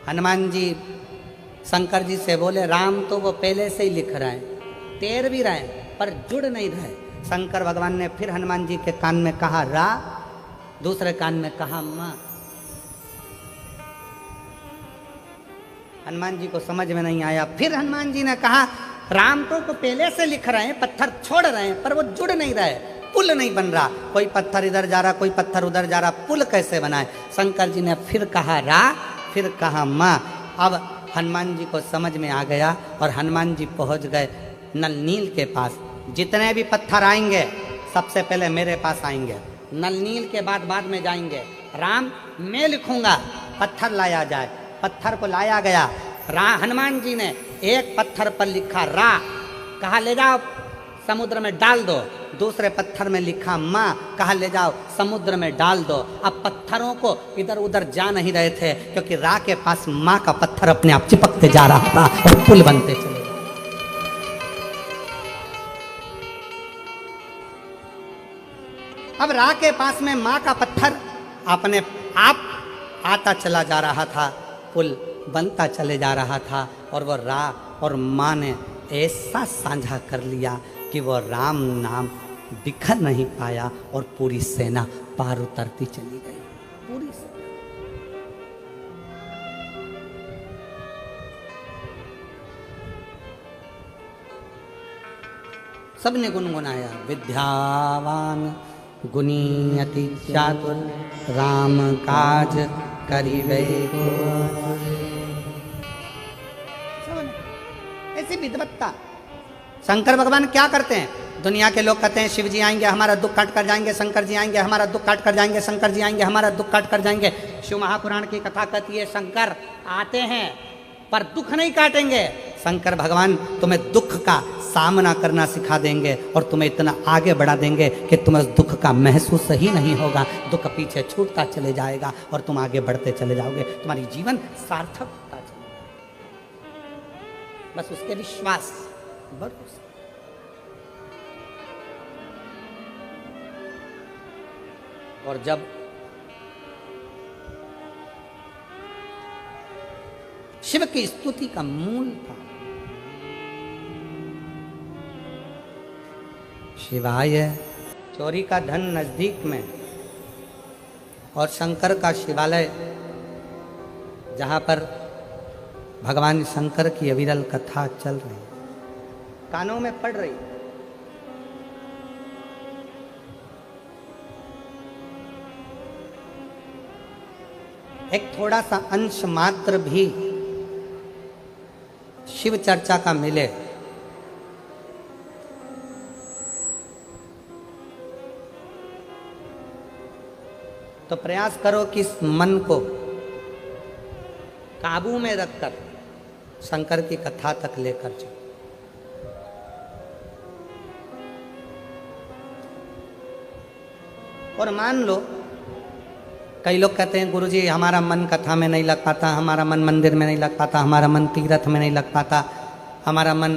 हनुमान जी शंकर जी से बोले, राम तो वो पहले से ही लिख रहे हैं, तैर भी रहे हैं, पर जुड़ नहीं रहे। शंकर भगवान ने फिर हनुमान जी के कान में कहा रा, दूसरे कान में कहा मां। हनुमान जी को समझ में नहीं आया। फिर हनुमान जी ने कहा, राम तो पहले से लिख रहे हैं, पत्थर छोड़ रहे हैं, पर वो जुड़ नहीं रहे, पुल नहीं बन रहा। कोई पत्थर इधर जा रहा, कोई पत्थर उधर जा रहा, पुल कैसे बनाए? शंकर जी ने फिर कहा रा, फिर कहा मां। अब हनुमान जी को समझ में आ गया और हनुमान जी पहुंच गए नल नील के पास। जितने भी पत्थर आएंगे सबसे पहले मेरे पास आएंगे, नल नील के बाद में जाएंगे। राम मैं लिखूंगा, पत्थर लाया जाए। पत्थर को लाया गया। हनुमान जी ने एक पत्थर पर लिखा रा, कहा ले जाओ समुद्र में डाल दो। दूसरे पत्थर में लिखा मां, कहा ले जाओ समुद्र में डाल दो। अब पत्थरों को इधर उधर जा नहीं रहे थे, क्योंकि रा के पास मां का पत्थर अपने आप चिपकते जा रहा था और पुल बनते चले। अब रा के पास में मां का पत्थर अपने आप आता चला जा रहा था, पुल बनता चले जा रहा था। और वो रा और मां ने ऐसा साझा कर लिया कि वो राम नाम बिखर नहीं पाया और पूरी सेना पार उतरती चली गई। पूरी सेना सबने गुनगुनाया, विद्यावान गुणी अति चातुर, राम काज करिबे को। ऐसी विद्वत्ता। शंकर भगवान क्या करते हैं? दुनिया के लोग कहते हैं शिव जी आएंगे हमारा दुख काट कर जाएंगे, शंकर जी आएंगे हमारा दुख काट कर जाएंगे, शंकर जी आएंगे हमारा दुख काट कर जाएंगे। शिव महापुराण की कथा कहती है शंकर आते हैं पर दुख नहीं काटेंगे। शंकर भगवान तुम्हें दुख का सामना करना सिखा देंगे और तुम्हें इतना आगे बढ़ा देंगे कि तुम्हें उस दुख का महसूस ही नहीं होगा। दुख पीछे छूटता चले जाएगा और तुम आगे बढ़ते चले जाओगे। तुम्हारी जीवन सार्थक होता चलेगा। बस उसके विश्वास, भरोसा। और जब शिव की स्तुति का मूल था शिवाय, चोरी का धन नजदीक में और शंकर का शिवालय जहां पर भगवान शंकर की अविरल कथा चल रही, कानों में पड़ रही। एक थोड़ा सा अंश मात्र भी शिव चर्चा का मिले तो प्रयास करो कि इस मन को काबू में रखकर शंकर की कथा तक लेकर चलो। और मान लो कई लोग कहते हैं गुरुजी हमारा मन कथा में नहीं लग पाता, हमारा मन मंदिर में नहीं लग पाता, हमारा मन तीर्थ में नहीं लग पाता, हमारा मन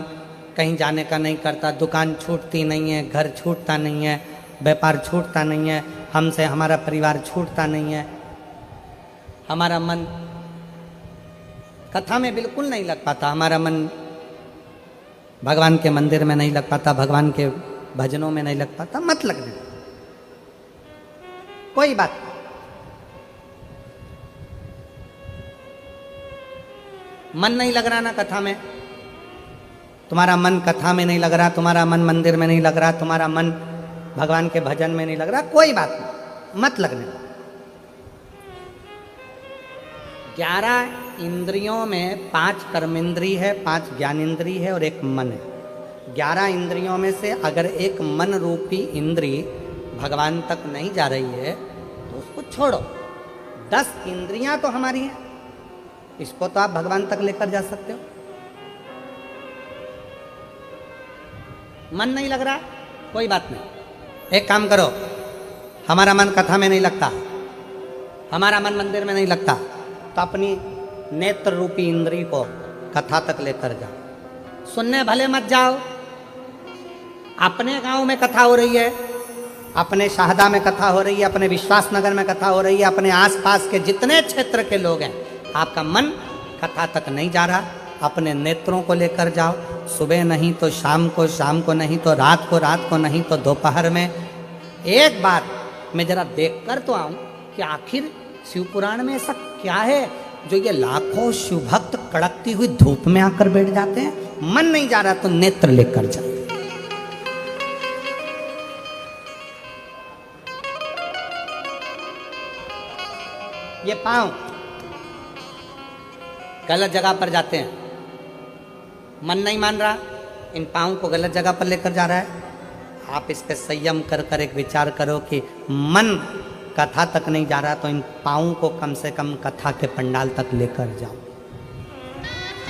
कहीं जाने का नहीं करता, दुकान छूटती नहीं है, घर छूटता नहीं है, व्यापार छूटता नहीं है, हमसे हमारा परिवार छूटता नहीं है, हमारा मन कथा में बिल्कुल नहीं लग पाता, हमारा मन भगवान के मंदिर में नहीं लग पाता, भगवान के भजनों में नहीं लग पाता। मत लगने, कोई बात नहीं। मन नहीं लग रहा ना कथा में, तुम्हारा मन कथा में नहीं लग रहा, तुम्हारा मन मंदिर में नहीं लग रहा, तुम्हारा मन भगवान के भजन में नहीं लग रहा, कोई बात नहीं, मत लगने। 11 इंद्रियों में 5 कर्मेंद्री है, 5 ज्ञानेंद्री है और 1 मन है। 11 इंद्रियों में से अगर एक मन रूपी इंद्री भगवान तक नहीं जा रही है तो उसको छोड़ो। 10 इंद्रियां तो हमारी हैं, इसको तो आप भगवान तक लेकर जा सकते हो। मन नहीं लग रहा, कोई बात नहीं, एक काम करो, हमारा मन कथा में नहीं लगता, हमारा मन मंदिर में नहीं लगता, तो अपनी नेत्र रूपी इंद्री को कथा तक लेकर जाओ। सुनने भले मत जाओ, अपने गांव में कथा हो रही है, अपने शाहदा में कथा हो रही है, अपने विश्वास नगर में कथा हो रही है, अपने आसपास के जितने क्षेत्र के लोग हैं, आपका मन कथा तक नहीं जा रहा, अपने नेत्रों को लेकर जाओ। सुबह नहीं तो शाम को, शाम को नहीं तो रात को नहीं तो दोपहर में एक बार मैं जरा देख कर तो आऊं कि आखिर शिव पुराण में ऐसा क्या है जो ये लाखों शिव भक्त कड़कती हुई धूप में आकर बैठ जाते हैं। मन नहीं जा रहा तो नेत्र लेकर जाओ। ये पांव गलत जगह पर जाते हैं, मन नहीं मान रहा, इन पाँव को गलत जगह पर लेकर जा रहा है। आप इस पे संयम कर कर एक विचार करो कि मन कथा तक नहीं जा रहा तो इन पाँव को कम से कम कथा के पंडाल तक लेकर जाओ।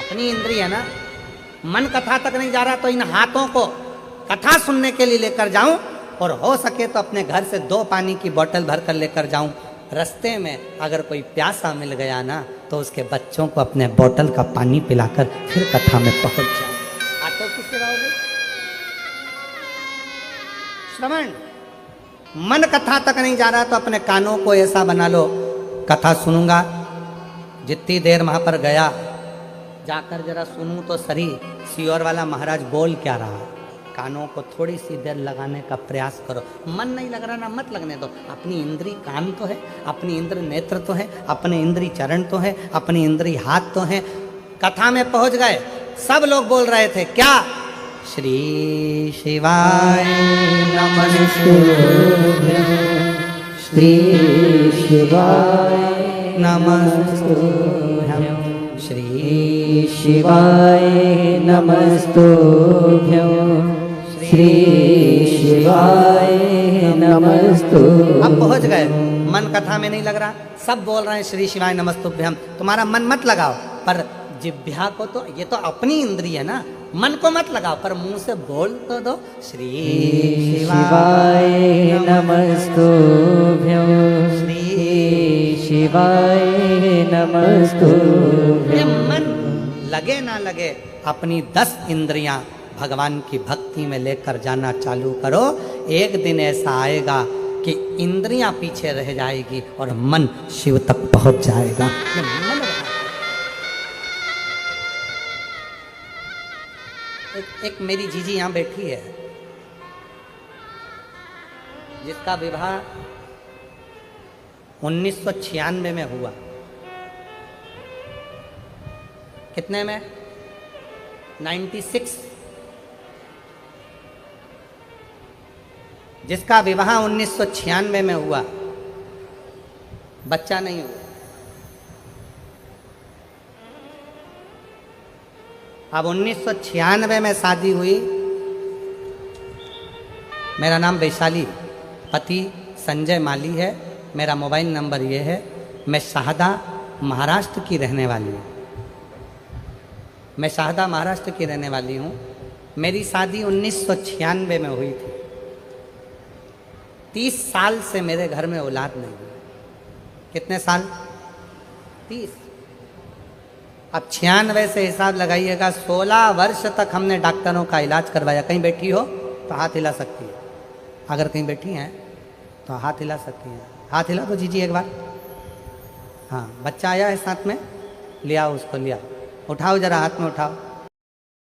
अपनी इंद्रिय है ना, मन कथा तक नहीं जा रहा तो इन हाथों को कथा सुनने के लिए लेकर जाऊं, और हो सके तो अपने घर से 2 पानी की बोतल भर कर लेकर जाऊं। रास्ते में अगर कोई प्यासा मिल गया ना तो उसके बच्चों को अपने बोतल का पानी पिलाकर फिर कथा में पहुंच जाओ। आटो की सेवा हो गई। श्रवण, मन कथा तक नहीं जा रहा तो अपने कानों को ऐसा बना लो, कथा सुनूंगा, जितनी देर वहां पर गया जाकर जरा सुनूं तो सही सियोर वाला महाराज बोल क्या रहा। कानों को थोड़ी सी देर लगाने का प्रयास करो। मन नहीं लग रहा ना, मत लगने दो। अपनी इंद्री कान तो है, अपनी इंद्र नेत्र तो है, अपने इंद्री चरण तो है, अपनी इंद्री हाथ तो है। कथा में पहुंच गए, सब लोग बोल रहे थे क्या? श्री शिवाय नमस्तुभ्यं, श्री शिवाय नमस्तुभ्यं, श्री शिवाय नमस्तुभ्यं, श्री शिवाय नमस्तुभ्यं। अब पहुंच गए, मन कथा में नहीं लग रहा, सब बोल रहे हैं श्री शिवाय नमस्तुभ्यं। तुम्हारा मन मत लगाओ, पर जिह्वा को तो, ये तो अपनी इंद्रिय है ना, मन को मत लगाओ, पर मुंह से बोल तो दो श्री शिवाय नमस्तुभ्यं, श्री शिवाय नमस्तुभ्यं। मन लगे ना लगे, अपनी 10 इंद्रियां भगवान की भक्ति में लेकर जाना चालू करो। एक दिन ऐसा आएगा कि इंद्रियां पीछे रह जाएगी और मन शिव तक पहुंच जाएगा। एक मेरी जीजी यहां बैठी है, जिसका विवाह 1996 में हुआ। कितने में? 96। जिसका विवाह 1996 में हुआ, बच्चा नहीं हुआ। अब 1996 में शादी हुई। मेरा नाम वैशाली, पति संजय माली है, मेरा मोबाइल नंबर ये है। मैं शाहदा महाराष्ट्र की रहने वाली हूँ। मैं शाहदा महाराष्ट्र की रहने वाली हूँ। मेरी शादी 1996 में हुई थी। 30 साल से मेरे घर में औलाद नहीं हुई। कितने साल? 30। अब 96 से हिसाब लगाइएगा, 16 वर्ष तक हमने डॉक्टरों का इलाज करवाया। कहीं बैठी हो तो हाथ हिला सकती है, अगर कहीं बैठी हैं तो हाथ हिला सकती हैं। हाथ हिला तो जीजिए एक बार। हाँ, बच्चा आया है साथ में, लिया उसको, लिया, उठाओ जरा, हाथ में उठाओ।